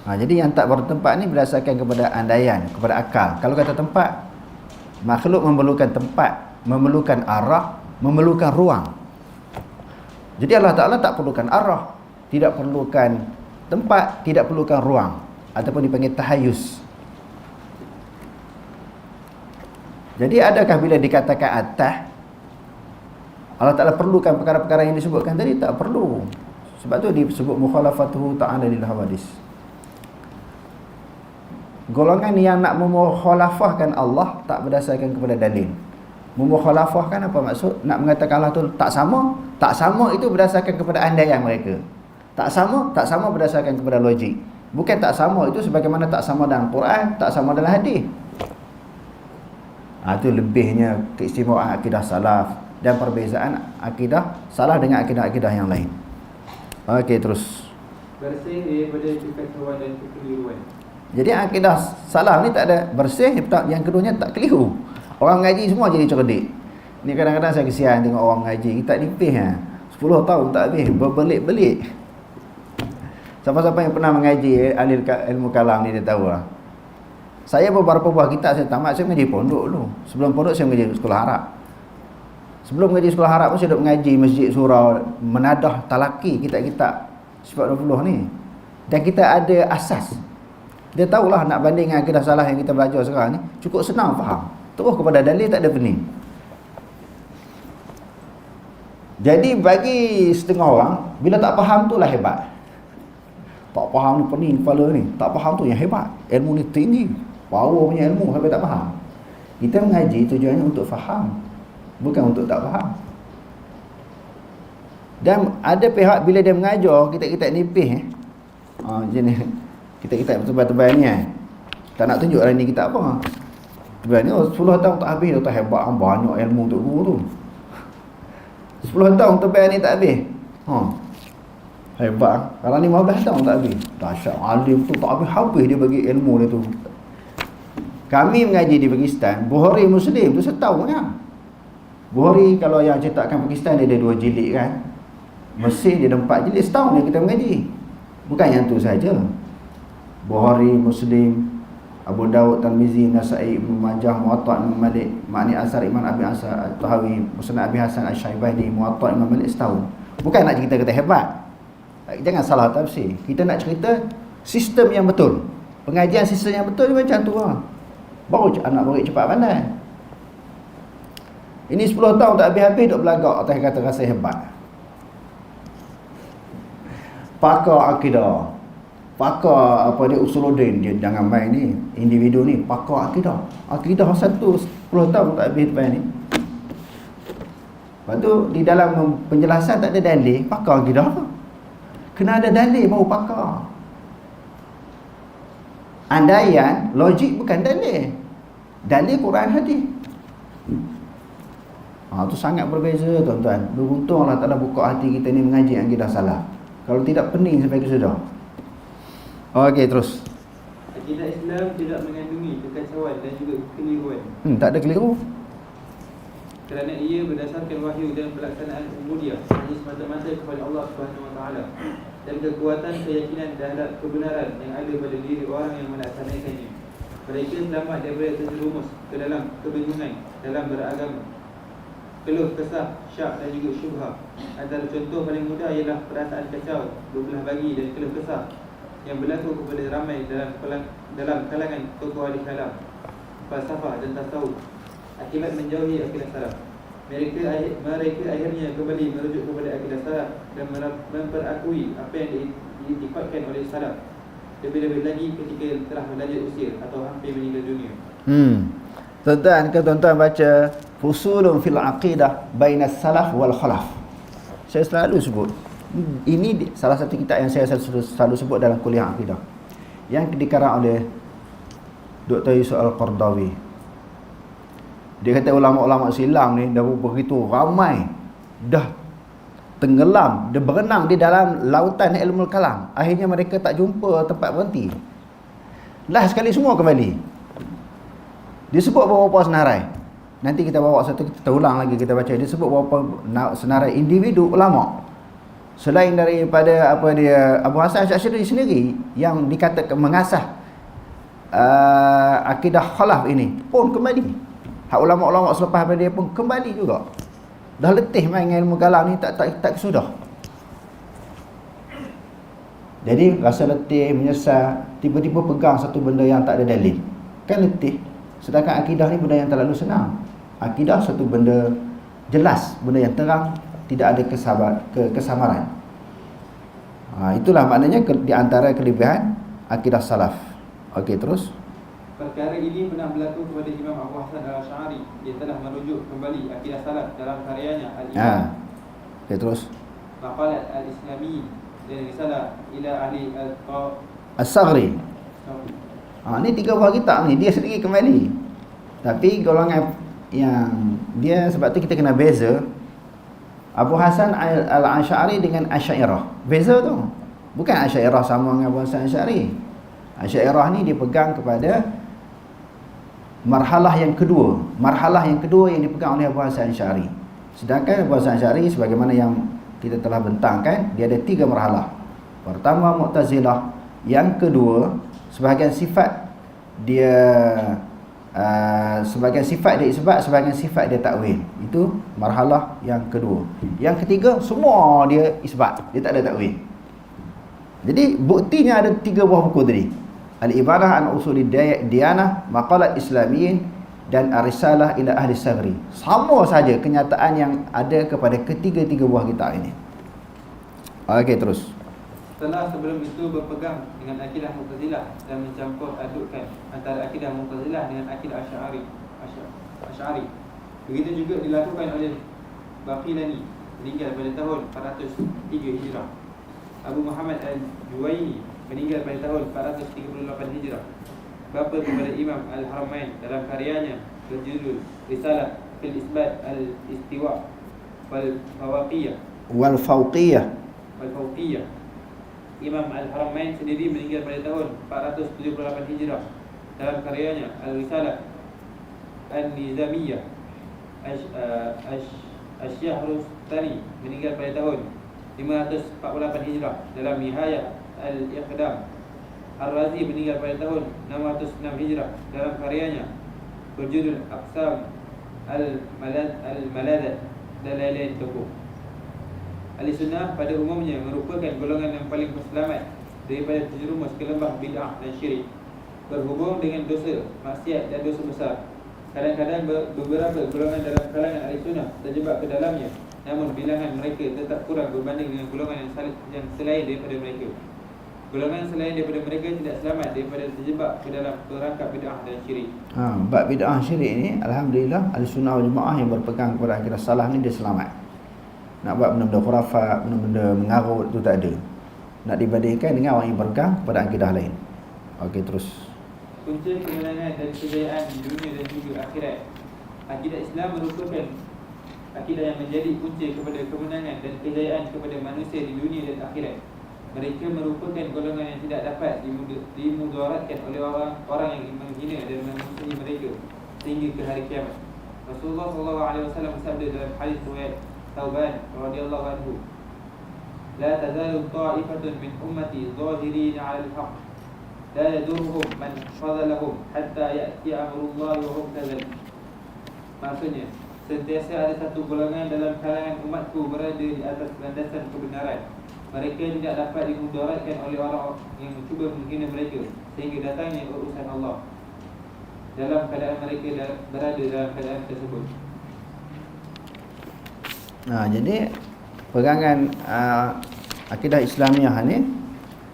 Jadi yang tak bertempat ni berdasarkan kepada andaian, kepada akal. Kalau kata tempat, makhluk memerlukan tempat, memerlukan arah, memerlukan ruang. Jadi Allah Ta'ala tak perlukan arah, tidak perlukan tempat, tidak perlukan ruang, ataupun dipanggil tahayus. Jadi adakah bila dikatakan atas, Allah Ta'ala perlukan perkara-perkara yang disebutkan tadi? Tak perlu. Sebab tu disebut mukhalafatuhu ta'ala lil hawadis. Golongan yang nak memukhalafahkan Allah tak berdasarkan kepada dalil. Memukhalafahkan apa maksud? Nak mengatakan Allah tu tak sama? Tak sama itu berdasarkan kepada andaian mereka. Tak sama berdasarkan kepada logik. Bukan tak sama itu sebagaimana tak sama dalam Quran, tak sama dalam hadis. Itu lebihnya keistimewaan akidah salaf dan perbezaan akidah salaf dengan akidah-akidah yang lain. Okey, terus. Bersih daripada kekacauan dan kekeliruan. Jadi akidah salaf ni tak ada bersih, yang keduanya tak keliru. Orang ngaji semua jadi cerdik. Ni kadang-kadang saya kesian tengok orang ngaji, kita nipis 10 tahun tak habis, berbelit-belit. Siapa-siapa yang pernah mengaji ilmu kalam ni dia tahu lah. Saya beberapa buah kitab saya tamat, saya mengaji pondok dulu. Sebelum pondok saya mengaji sekolah Arab. Sebelum mengaji sekolah Arab pun saya duduk mengaji masjid surau, menadah talaki kitab-kitab sifat 20 ni. Dan kita ada asas. Dia tahulah nak banding dengan akidah salah yang kita belajar sekarang ni, cukup senang faham. Terus kepada dalil tak ada pening. Jadi bagi setengah orang, bila tak faham tu lah hebat. Tak faham ni pening kepala ni, tak faham tu yang hebat. Ilmu ni tinggi, power punya ilmu sampai tak faham. Kita mengaji tujuannya untuk faham, bukan untuk tak faham. Dan ada pihak bila dia mengajar kita nipis jenis kita tebal-tebal ni tak nak tunjuk ni kita apa. Tebal ni 10 tahun tak habis dah hebat, banyak ilmu untuk guru tu. 10 tahun tebal ni tak habis. Hebat. Kalau 15 tahun tak habis. Dahsyat, alim tu tak habis dia bagi ilmu dia tu. Kami mengaji di Pakistan, Bukhari Muslim tu setahun ya. Bukhari kalau yang cetakkan Pakistan dia ada 2 jilid kan. Mesir dia ada 4 jilid, setahun yang kita mengaji. Bukan yang tu saja. Bukhari, Muslim, Abu Dawud, Tirmizi, Nasa'i, Ibnu Majah, Muwatta' Imam Malik, Ma'ni Asar Imam Abi Asar At-Tahawi, Musnad Abi Hasan Asy-Syaibani, Muwatta' Imam Malik setahun. Bukan nak cerita kata hebat. Jangan salah tafsir. Kita nak cerita sistem yang betul. Pengajian sistem yang betul macam tu lah. Baru anak murid cepat pandai. Ini 10 tahun tak habis-habis duk belagak atas kata rasa hebat. Pakar akidah, pakar apa dia usuluddin, dia jangan main ni individu ni, pakar akidah satu 10 tahun tak habis depan ni. Lepas tu di dalam penjelasan tak ada dalil, pakar akidah apa? Kena ada dalil baru pakar. Andaian, logik bukan dalil. Dalil Quran hadis. Tu sangat berbeza tuan-tuan. Beruntung Allah Ta'ala buka hati kita ni mengaji akidah salah. Kalau tidak pening sampai ke sudah. Okey, terus. Akidah Islam tidak mengandungi kekacauan dan juga kekeliruan. Tak ada keliru. Kerana ia berdasarkan wahyu dan pelaksanaan ubudiyah hanya semata-mata kepada Allah Subhanahu Wa Taala dan kekuatan keyakinan terhadap kebenaran yang ada pada diri orang yang melaksanakannya. Mereka selamat daripada terjerumus ke dalam kebingungan dalam beragama, keluh kesah, syak dan juga syubhah. Antara contoh paling mudah ialah perasaan kacau, berbelah bagi dan keluh kesah yang berlaku kepada ramai dalam kalangan tokoh ahli kalam, falsafah dan tasawuf akibat menjauhi akidah salaf. Mereka akhirnya kembali merujuk kepada akidah salaf dan memperakui apa yang diikutkan oleh salaf, lebih-lebih lagi ketika telah melanjut usia atau hampir meninggal dunia. Tuan-tuan baca Fusulun fil Aqidah Bainas Salaf wal Khalaf. Saya selalu sebut, ini salah satu kitab yang saya selalu sebut dalam kuliah akidah, yang dikarang oleh Dr. Yusuf Al-Qardawi. Dia kata ulama-ulama silam ni dah begitu ramai, dah tenggelam, dia berenang di dalam lautan ilmu kalam. Akhirnya mereka tak jumpa tempat berhenti. Last sekali semua kembali. Dia sebut beberapa senarai. Nanti kita bawa satu, kita ulang lagi, kita baca. Dia sebut beberapa senarai individu ulama Selain daripada apa dia, Abu Hasan Asy'ari sendiri yang dikatakan mengasah akidah khalaf ini pun kembali. Hak ulama-ulama selepas daripada dia pun kembali juga. Dah letih main ilmu kalam ni, tak kesudah. Jadi rasa letih, menyesal, tiba-tiba pegang satu benda yang tak ada dalil, kan letih. Sedangkan akidah ni benda yang terlalu senang. Akidah satu benda jelas, benda yang terang, tidak ada kesamaran. Itulah maknanya di antara kelebihan akidah salaf. Okey, terus. Perkara ini pernah berlaku kepada Imam Abu Hasan Al-Asy'ari. Dia telah merujuk kembali akidah salaf dalam karyanya Al-Iman. Okey, terus. Maqalat Al-Islami dan risalah ila ahli As-Saghri. Ni 3 buah kitab ni dia sendiri kembali. Tapi golongan yang dia, sebab tu kita kena beza Abu Hasan Al-Asy'ari dengan Asy'ariyah. Beza tu. Bukan Asy'ariyah sama dengan Abu Hasan Asy'ari. Asy'ariyah ni dia pegang kepada marhalah yang kedua. Marhalah yang kedua yang dipegang oleh Abu Hasan Asy'ari. Sedangkan Abu Hasan Asy'ari sebagaimana yang kita telah bentangkan, dia ada 3 marhalah. Pertama Mu'tazilah, yang kedua sebahagian sifat dia sebahagian sifat dia isbat, sebahagian sifat dia takwil. Itu marhalah yang kedua. Yang ketiga semua dia isbat, dia tak ada takwil. Jadi buktinya ada 3 buah buku tadi. Al-Ibanah an Usulid Diyanah, Maqalat Islamiyin dan Ar-Risalah ila Ahli Saghri. Sama saja kenyataan yang ada kepada ketiga-tiga buah kitab ini. Okey, terus. Setelah sebelum itu berpegang dengan akidah Mu'tazilah dan mencampur adukkan antara akidah Mu'tazilah dengan akidah Asy'ari. Begitu juga dilakukan oleh Baqilani, meninggal pada tahun 403 Hijrah. Abu Muhammad Al-Juwaini, meninggal pada tahun 438 Hijrah. Bapa kepada Imam Al-Haramain dalam karyanya berjudul Risalah fil Isbat Al-Istiwa wal Fawqiyah. Imam Al-Haramain sendiri meninggal pada tahun 478 Hijrah dalam karyanya Al-Risalah An-Nizamiyah. Asy-Syahrustani meninggal pada tahun 548 Hijrah dalam Nihayah Al-Iqdam. Ar-Razi meninggal pada tahun 606 Hijrah dalam karyanya berjudul Aqsam Al-Maladat dan lain-lain tokoh. Ahli Sunnah pada umumnya merupakan golongan yang paling berselamat daripada terjerumus ke lembah bid'ah dan syirik, berhubung dengan dosa, maksiat dan dosa besar. Kadang-kadang beberapa golongan dalam kalangan Ahli Sunnah terjebak ke dalamnya, namun bilangan mereka tetap kurang berbanding dengan golongan yang selain daripada mereka. Golongan selain daripada mereka tidak selamat daripada terjebak ke dalam perangkap bid'ah dan syirik. Bab bid'ah syirik ni alhamdulillah Ahli Sunnah wal Jamaah yang berpegang kepada akidah salah ni dia selamat. Nak buat benda-benda khurafat, benda-benda mengarut tu tak ada. Nak dibandingkan dengan orang yang berpegang kepada akidah lain. Okey, terus. Punca kemenangan dan kejayaan di dunia dan juga akhirat. Akidah Islam merupakan akidah yang menjadi punca kepada kemenangan dan kejayaan kepada manusia di dunia dan akhirat. Mereka merupakan golongan yang tidak dapat dimudaratkan oleh orang yang menghina dan memusuhi mereka sehingga ke hari kiamat. Rasulullah SAW bersabda dalam hadis riwayat Tauban radhiyallahu anhu, "La tazalu ta'ifatun min ummati zahirin 'ala al-haqq, la yadurruhum man khadhalahum hatta ya'ti amrullah wa hum kadhalik." Maksudnya, sentiasa ada satu golongan dalam kalangan umatku berada di atas landasan kebenaran. Mereka tidak dapat dimudaratkan oleh orang yang cuba menghina mereka sehingga datangnya urusan Allah dalam keadaan mereka berada dalam keadaan tersebut. Jadi pegangan akidah Islamiah ni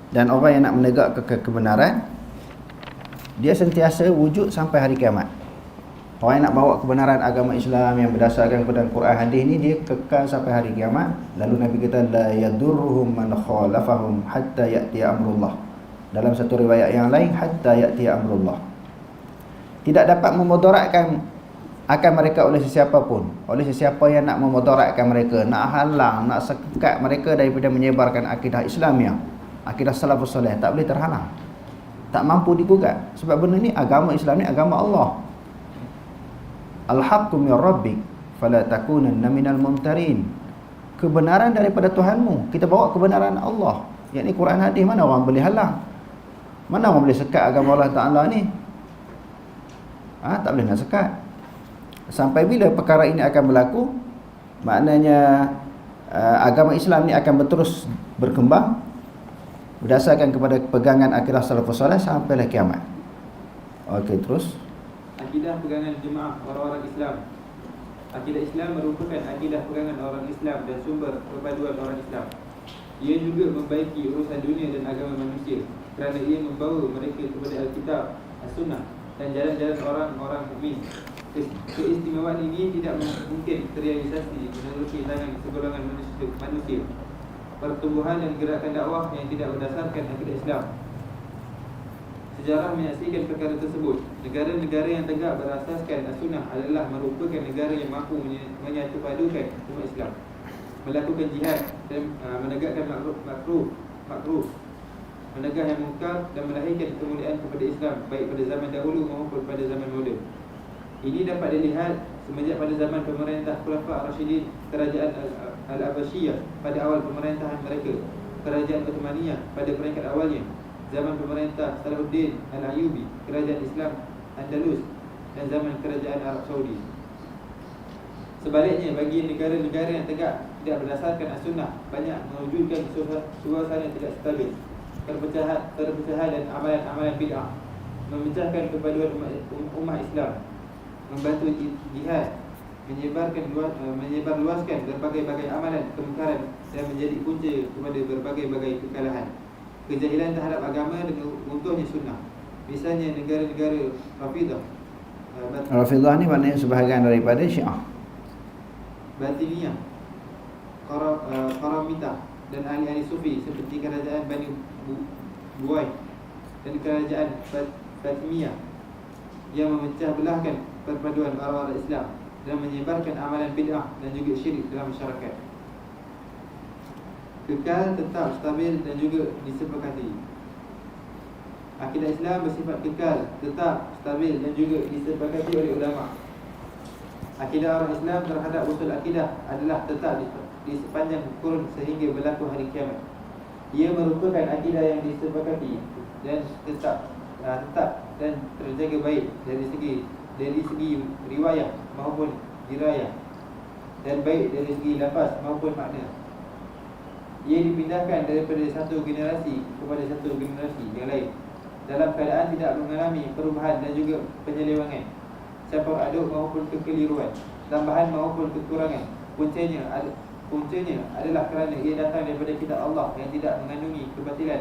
dan orang yang nak menegakkan kebenaran, dia sentiasa wujud sampai hari kiamat. Orang yang nak bawa kebenaran agama Islam yang berdasarkan kepada Quran hadis ni, dia kekal sampai hari kiamat. Lalu Nabi kata la yadurruhum man khalafahum hatta ya'ti amrullah. Dalam satu riwayat yang lain hatta ya'ti amrullah. Tidak dapat memudaratkan akan mereka oleh sesiapa pun, oleh sesiapa yang nak memudaratkan mereka, nak halang, nak sekat mereka daripada menyebarkan akidah Islamiah, akidah salafus soleh, tak boleh terhalang, tak mampu digugat. Sebab benda ni agama Islam ni agama Allah. Al-haqqu min rabbik fala takunanna minal mumtarin. kebenaran daripada Tuhanmu. Kita bawa kebenaran Allah, yakni Quran hadis. Mana orang boleh halang? Mana orang boleh sekat agama Allah Ta'ala ni? Tak boleh nak sekat. Sampai bila perkara ini akan berlaku? Maknanya agama Islam ni akan terus berkembang berdasarkan kepada pegangan akidah salafus saleh sampailah kiamat. Okey, terus. Akidah pegangan jemaah orang-orang Islam. Akidah Islam merupakan akidah pegangan orang Islam dan sumber perpaduan orang Islam. Ia juga membaiki urusan dunia dan agama manusia, kerana ia membawa mereka kepada Alkitab, As-Sunnah dan jalan-jalan orang-orang mukmin. Keistimewaan ini tidak mungkin terrealisasi menerusi tangan segolongan manusia. Pertumbuhan dan gerakan dakwah yang tidak berdasarkan akidah Islam. Sejarah menyaksikan perkara tersebut. Negara-negara yang tegak berasaskan As-Sunnah adalah merupakan negara yang mampu menyatupadukan umat Islam, melakukan jihad dan menegakkan makruh, menegah yang mungkar dan melahirkan kemuliaan kepada Islam baik pada zaman dahulu maupun pada zaman moden. Ini dapat dilihat semenjak pada zaman pemerintah Khulafa' Ar-Rasyidin, Kerajaan Al-Abbasiyah pada awal pemerintahan mereka, Kerajaan Ottomaniyah pada peringkat awalnya, zaman pemerintah Salahuddin Al-Ayyubi, Kerajaan Islam Andalus, dan zaman Kerajaan Arab Saudi. Sebaliknya, bagi negara-negara yang tegak tidak berdasarkan As-Sunnah, banyak mewujudkan suasana tidak stabil, perpecahan dan amalan-amalan bid'ah, memecahkan kepaduan umat Islam, membantu jihad, menyebarluaskan berbagai-bagai amalan kemungkaran dan menjadi punca kepada berbagai-bagai kekalahan, kejahilan terhadap agama dan runtuhnya sunnah. Misalnya negara-negara Rafidah ni maknanya sebahagian daripada Syiah, Batiniyah, Qaramitah dan ahli-ahli sufi seperti kerajaan Bani Buwai dan kerajaan Fatimiyah yang memecah belahkan perpaduan orang-orang Islam dan menyebarkan amalan bid'ah dan juga syirik dalam masyarakat. Kekal, tetap, stabil dan juga disepakati. Akidah Islam bersifat kekal, tetap, stabil dan juga disepakati oleh ulama. Akidah orang Islam terhadap usul akidah adalah tetap di sepanjang kurun sehingga berlaku hari kiamat. Ia merupakan akidah yang disepakati dan tetap dan terjaga baik dari segi riwayah maupun dirayah, dan baik dari segi lafaz maupun makna. Ia dipindahkan daripada satu generasi kepada satu generasi yang lain dalam keadaan tidak mengalami perubahan dan juga penyelewangan, campur aduk maupun kekeliruan, tambahan maupun kekurangan. Puncanya adalah kerana ia datang daripada kitab Allah yang tidak mengandungi kebatilan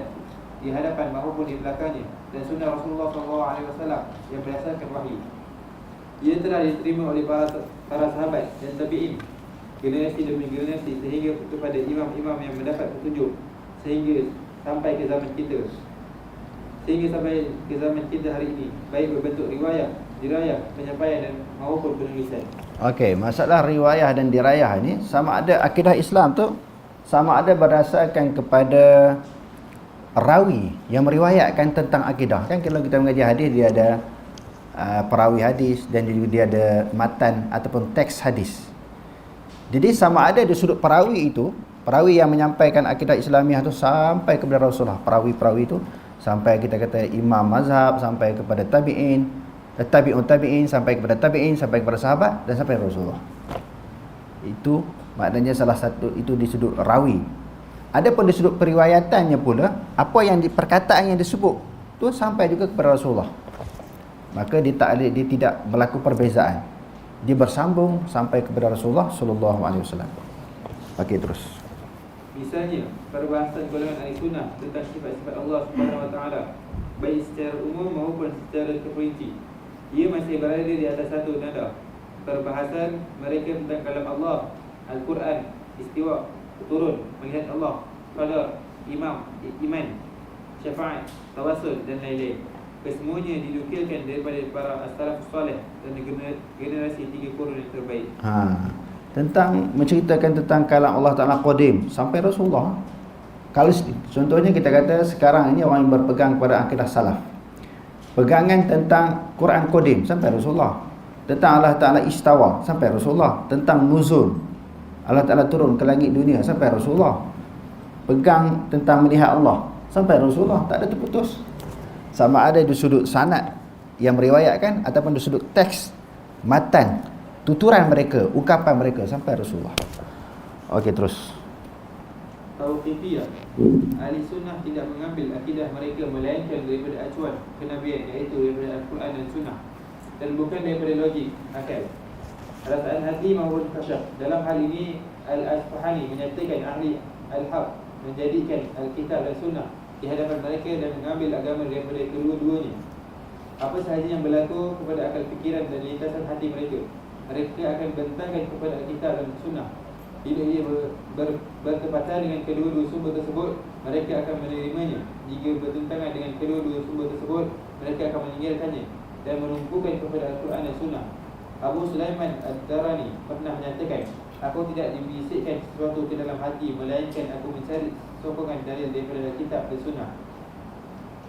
di hadapan maupun di belakangnya, dan sunnah Rasulullah SAW yang berdasarkan wahyu. Ia telah diterima oleh para sahabat dan tabi'in, generasi demi generasi, sehingga kepada imam-imam yang mendapat petunjuk sehingga sampai ke zaman kita hari ini, baik berbentuk riwayah, dirayah, penyampaian dan maupun penulisan. Okey, masalah riwayah dan dirayah ni sama ada akidah Islam tu sama ada berdasarkan kepada rawi yang meriwayatkan tentang akidah. Kan kalau kita mengaji hadis, dia ada perawi hadis dan juga dia ada matan ataupun teks hadis. Jadi sama ada di sudut perawi itu, perawi yang menyampaikan akidah Islamiah tu sampai kepada Rasulullah, perawi-perawi itu sampai kita kata imam mazhab, sampai kepada tabi'in, tabi'in sampai kepada tabi'in, sampai kepada sahabat dan sampai Rasulullah. Itu maknanya salah satu itu di sudut rawi. Adapun di sudut periwayatannya pula, apa yang perkataan yang disebut tu sampai juga kepada Rasulullah. Maka dia tidak berlaku perbezaan. Dia bersambung sampai kepada Rasulullah sallallahu alaihi wasallam. Okey, terus. Misalnya, perbahasan golongan ahli sunnah tentang sifat-sifat Allah Subhanahu wa taala, baik secara umum maupun secara terperinci, ia masih berada di atas satu nada. Perbahasan mereka tentang kalam Allah, Al-Quran, istiwa, turun, melihat Allah, qadar, iman, syafaat, tawassul dan lain-lain. Kesemuanya dinukilkan daripada para as-salafus salih dan generasi 3 kurun yang terbaik. Tentang menceritakan tentang kalam Allah Ta'ala qadim sampai Rasulullah. Kalau contohnya kita kata sekarang ini orang yang berpegang pada akidah salaf, pegangan tentang Quran qadim sampai Rasulullah, tentang Allah Ta'ala istawa sampai Rasulullah, tentang nuzul Allah Ta'ala turun ke langit dunia sampai Rasulullah. Pegang tentang melihat Allah sampai Rasulullah, tak ada terputus. Sama ada di sudut sanad yang meriwayatkan ataupun di sudut teks, matan, tuturan mereka, ukapan mereka sampai Rasulullah. Okey, terus. Tauqifiyah. Ahli sunnah tidak mengambil akidah mereka melainkan daripada acuan kenabian, iaitu daripada Al-Quran dan Sunnah, dan bukan daripada logik, akal, perasaan hati maupun kasyaf. Dalam hal ini Al-Asfahani menyatakan ahli Al-Haq menjadikan Al-Kitab dan Sunnah di hadapan mereka dan mengambil agama daripada kedua-duanya. Apa sahaja yang berlaku kepada akal fikiran dan lintasan hati mereka, mereka akan bentangkan kepada Al-Kitab dan Sunnah. Bila ia bertepatan dengan kedua-dua sumber tersebut, mereka akan menerimanya. Jika bertentangan dengan kedua-dua sumber tersebut, mereka akan meninggalkannya dan menumpukan kepada Al-Quran dan Sunnah. Abu Sulaiman Ad-Darani pernah menyatakan, aku tidak dibisikkan sesuatu ke dalam hati, melainkan aku mencari sokongan dalil daripada Kitab dan Sunnah.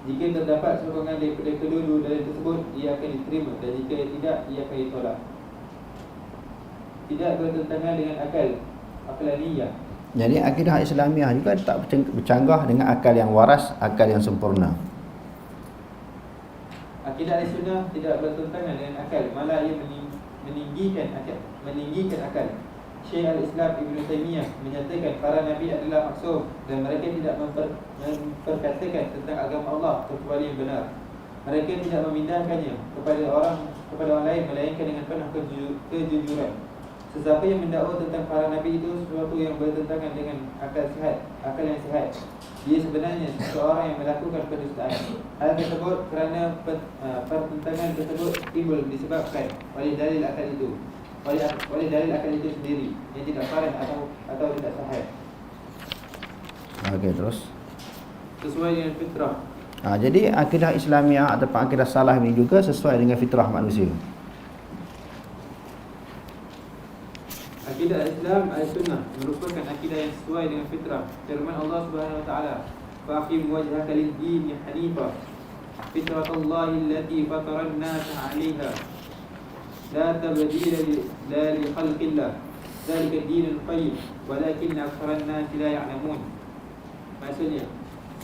Jika terdapat sokongan daripada kedua-dua dalil tersebut, ia akan diterima, dan jika tidak, ia akan ditolak. Tidak bertentangan dengan akalaniyah. Jadi akidah Islamiah juga tak bercanggah dengan akal yang waras, akal yang sempurna. Akidah Sunnah tidak bertentangan dengan akal, malah ia meninggikan akal. Syekh al-Islam Ibn Taymiyah menyatakan para Nabi adalah maksum dan mereka tidak memperkatakan tentang agama Allah kecuali yang benar. Mereka tidak memindahkannya kepada orang lain melainkan dengan penuh kejujuran. Sesiapa yang mendakwa tentang para Nabi itu sesuatu yang bertentangan dengan akal yang sihat, dia sebenarnya seseorang yang melakukan pendustaan. Hal tersebut kerana pertentangan tersebut timbul disebabkan oleh dalil akal itu, oleh dalil akal itu sendiri yang tidak faras atau tidak sahih. Okey, terus. Sesuai dengan fitrah. Jadi akidah Islamiah ataupun akidah salah ini juga sesuai dengan fitrah manusia. Akidah Islam Al-Sunnah merupakan akidah yang sesuai dengan fitrah. Firman Allah Subhanahu wa taala, "Faqim wajhaka lid-din hanifan, fitratallahi allati fatara an-nasa 'alayha, la tabdila li khalqillah, dzalika ad-dinul qayyim, walakin aktharan nasi la ya'lamun." Maksudnya,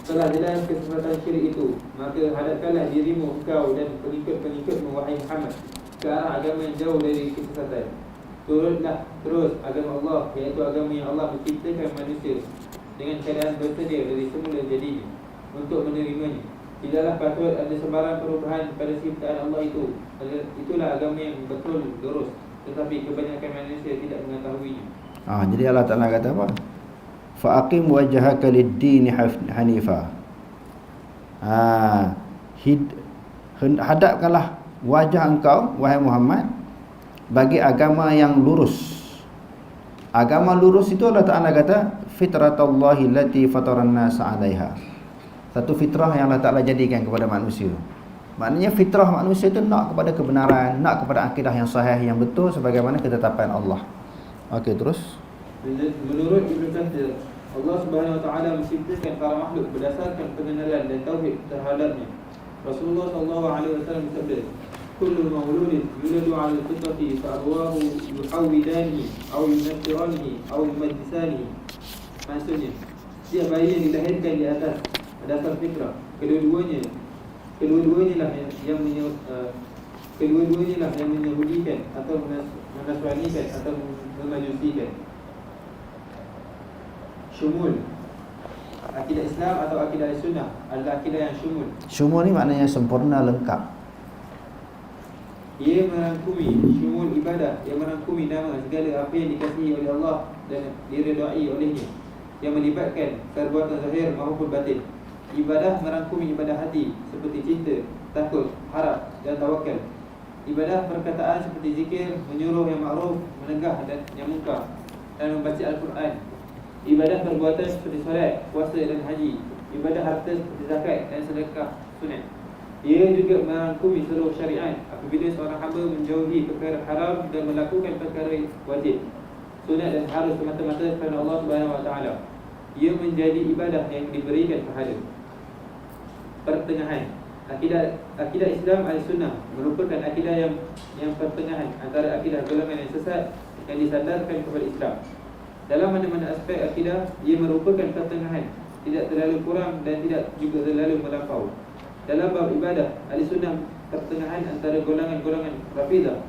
setelah jelas kesesatan syirik itu, maka hadapkanlah dirimu engkau dan pengikut-pengikutmu wahai Muhammad ke arah agama yang jauh dari kesesatan. Turutlah terus agama Allah, iaitu agama yang Allah menciptakan manusia dengan keadaan bersedia dari semula jadinya untuk menerimanya. Tidaklah patut ada sebarang perubahan pada ciptaan Allah itu. Itulah agama yang betul lurus, tetapi kebanyakan manusia tidak mengetahuinya. Jadi Allah Ta'ala kata apa? Fa'aqim wajhaka lid-din hanifa. Hadapkanlah wajah engkau wahai Muhammad bagi agama yang lurus. Agama lurus itu Allah Ta'ala kata fitratallahi allati fataran nasa 'alaiha. Satu fitrah yang Allah Ta'ala jadikan kepada manusia. Maknanya fitrah manusia itu nak kepada kebenaran, nak kepada akidah yang sahih, yang betul sebagaimana ketetapan Allah. Okey, terus. Menurut Ibn Katsir, Allah Subhanahu wa taala menciptakan para makhluk berdasarkan pengenalan dan tauhid terhadapnya. Rasulullah sallallahu alaihi wasallam bersabda, "Kullu mauludin yuladu 'ala al-fitrati fa abawahu yuhawidanihi aw yunassiranihi aw yumajjisanihi." Maksudnya, setiap bayi yang dilahirkan di atas dasar fitrah, kedua-duanya lah yang menyahudikan atau menasranikan atau memajusikan. Syumul. Akidah Islam atau akidah Sunnah adalah akidah yang syumul. Syumul ni maknanya sempurna, lengkap. Ia merangkumi syumul ibadah, yang merangkumi nama segala apa yang dikasihi oleh Allah dan diredai olehnya, yang melibatkan perbuatan zahir maupun batin. Ibadah merangkumi ibadah hati seperti cinta, takut, harap dan tawakal. Ibadah perkataan seperti zikir, menyuruh yang ma'ruf, menegah dan yang munkar, dan membaca Al-Quran. Ibadah perbuatan seperti solat, puasa dan haji. Ibadah harta seperti zakat dan sedekah sunat. Ia juga merangkumi seluruh syariat. Apabila seorang hamba menjauhi perkara haram dan melakukan perkara wajib, sunat dan harus semata-mata kerana Allah Subhanahu wa taala, ia menjadi ibadah yang diberikan pahala. Pertengahan. Akidah Islam Al-Sunnah merupakan akidah yang pertengahan antara akidah golongan yang sesat yang disandarkan kepada Islam Dalam mana-mana aspek akidah, ia merupakan pertengahan, tidak terlalu kurang dan tidak juga terlalu melampau. Dalam bab ibadah, ahli sunnah pertengahan antara golongan-golongan Rafidah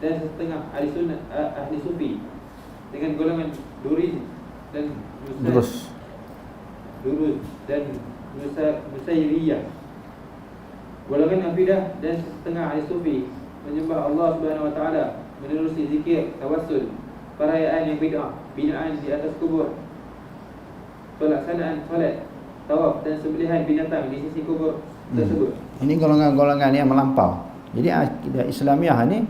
dan setengah ahli sunnah ahli sufi dengan golongan Duriz dan Terus Duruz dan Nusairiyah. Golongan Afidah dan setengah ahli sufi menyembah Allah Subhanahu wa taala menerusi zikir, tawassul, perayaan yang binaan di atas kubur, pelaksanaan solat, tawaf dan sembelihan binatang di sisi kubur tersebut. Ini golongan-golongan yang melampau. Jadi akidah Islamiah ni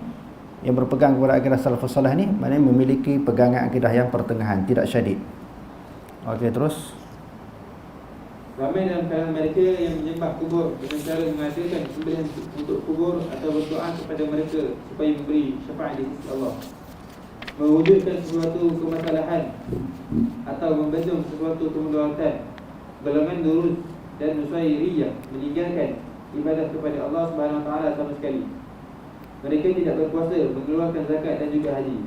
yang berpegang kepada akidah salafus salih ni maknanya memiliki pegangan akidah yang pertengahan, tidak syadid. Okey, terus Ramai dalam kalangan mereka yang menyembah kubur dengan cara mengadakan sembelihan untuk kubur atau berdoa kepada mereka supaya memberi syafaat di sisi Allah, mewujudkan sesuatu kemasalahan atau membendung sesuatu kemudaratan. Golongan Duruz dan Nusairiyah meninggalkan ibadah kepada Allah Subhanahu wa taala sama sekali. Mereka tidak berpuasa, mengeluarkan zakat dan juga haji.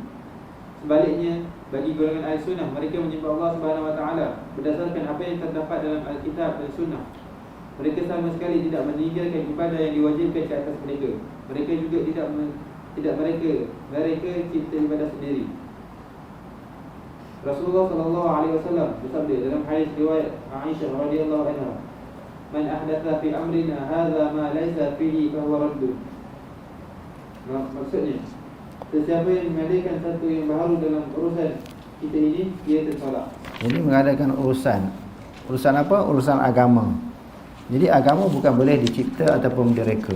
Sebaliknya, bagi golongan Ahli-Sunnah, mereka menyembah Allah Subhanahu wa taala berdasarkan apa yang terdapat dalam Alkitab dan Sunnah. Mereka sama sekali tidak meninggalkan ibadah yang diwajibkan ke atas mereka. Mereka juga tidak mereka cipta ibadah sendiri. Rasulullah sallallahu alaihi wasallam bersabda dalam hadis riwayat Aisyah radhiyallahu anha, "Man ahdatha fi amrina hadza ma laysa fihi fa huwa radd." Maksudnya, sesiapa yang mengadakan satu yang baru dalam urusan kita ini, dia tertolak. jadi mengadakan urusan apa? Urusan agama. Jadi agama bukan boleh dicipta ataupun direka.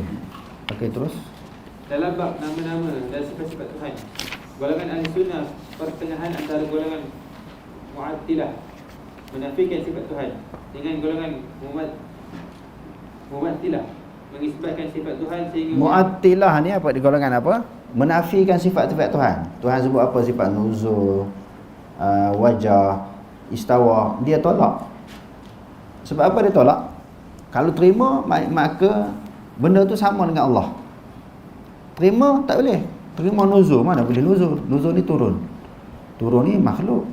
Okey, terus Dalam bab nama-nama dan sifat-sifat Tuhan, golongan Ahli-Sunnah pertengahan antara golongan Mu'attilah menafikan sifat Tuhan dengan golongan Mu'attilah mengisbatkan sifat Tuhan sehingga Mu'attilah ni apa, di golongan apa? Menafikan sifat-sifat Tuhan. Tuhan sebut apa? Sifat nuzul, wajah, istawa, dia tolak. Sebab apa dia tolak? Kalau terima, maka benda tu sama dengan Allah. Terima tak boleh. Terima nuzul, mana boleh nuzul? Nuzul ni turun. Turun ni makhluk.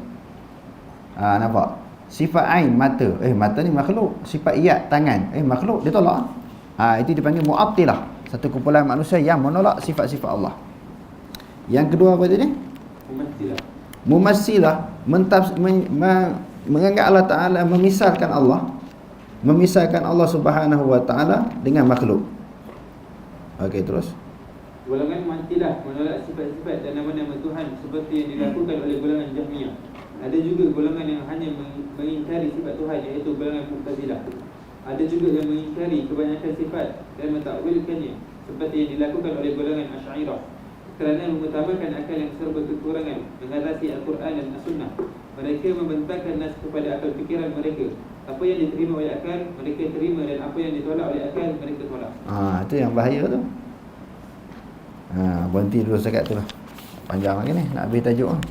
Nampak? Sifat ain, mata. Mata ni makhluk. Sifat iyad, tangan. Makhluk, dia tolak. Itu dipanggil Mu'attilah. Satu kumpulan manusia yang menolak sifat-sifat Allah. Yang kedua apa tadi? Mumassilah. Menganggap Allah Ta'ala memisahkan Allah Subhanahu wa Ta'ala dengan makhluk. Okey, terus. Golongan Mu'attilah menolak sifat-sifat dan nama-nama Tuhan seperti yang dilakukan oleh golongan Jahmiyah. Ada juga golongan yang hanya mengingkari sifat Tuhan, iaitu golongan Mu'tazilah. Ada juga yang mengingkari kebanyakan sifat dan mentakwilkannya seperti yang dilakukan oleh golongan Asy'ariyah. Kerana mengutamakan akal yang serba kekurangan mengatasi Al-Quran dan As-Sunnah, mereka membentangkan nas kepada akal fikiran mereka. Apa yang diterima oleh akal, mereka terima, dan apa yang ditolak oleh akal, mereka tolak. Itu yang bahaya tu. Berhenti dulu sekat tu lah. Panjang lagi ni, nak habis tajuk lah.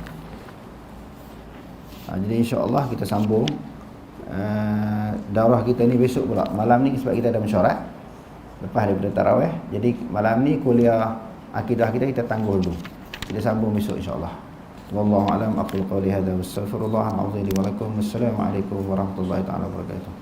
Jadi insya-Allah kita sambung daurah kita ni besok pula. Malam ni sebab kita ada mesyuarat lepas daripada tarawih. Jadi malam ni kuliah akidah kita tangguh dulu. Kita sambung besok insya-Allah. Wallahu a'lam. Aqulu qawli hadza wa astaghfirullah al-azim li wa lakum. Wassalamualaikum warahmatullahi taala wabarakatuh.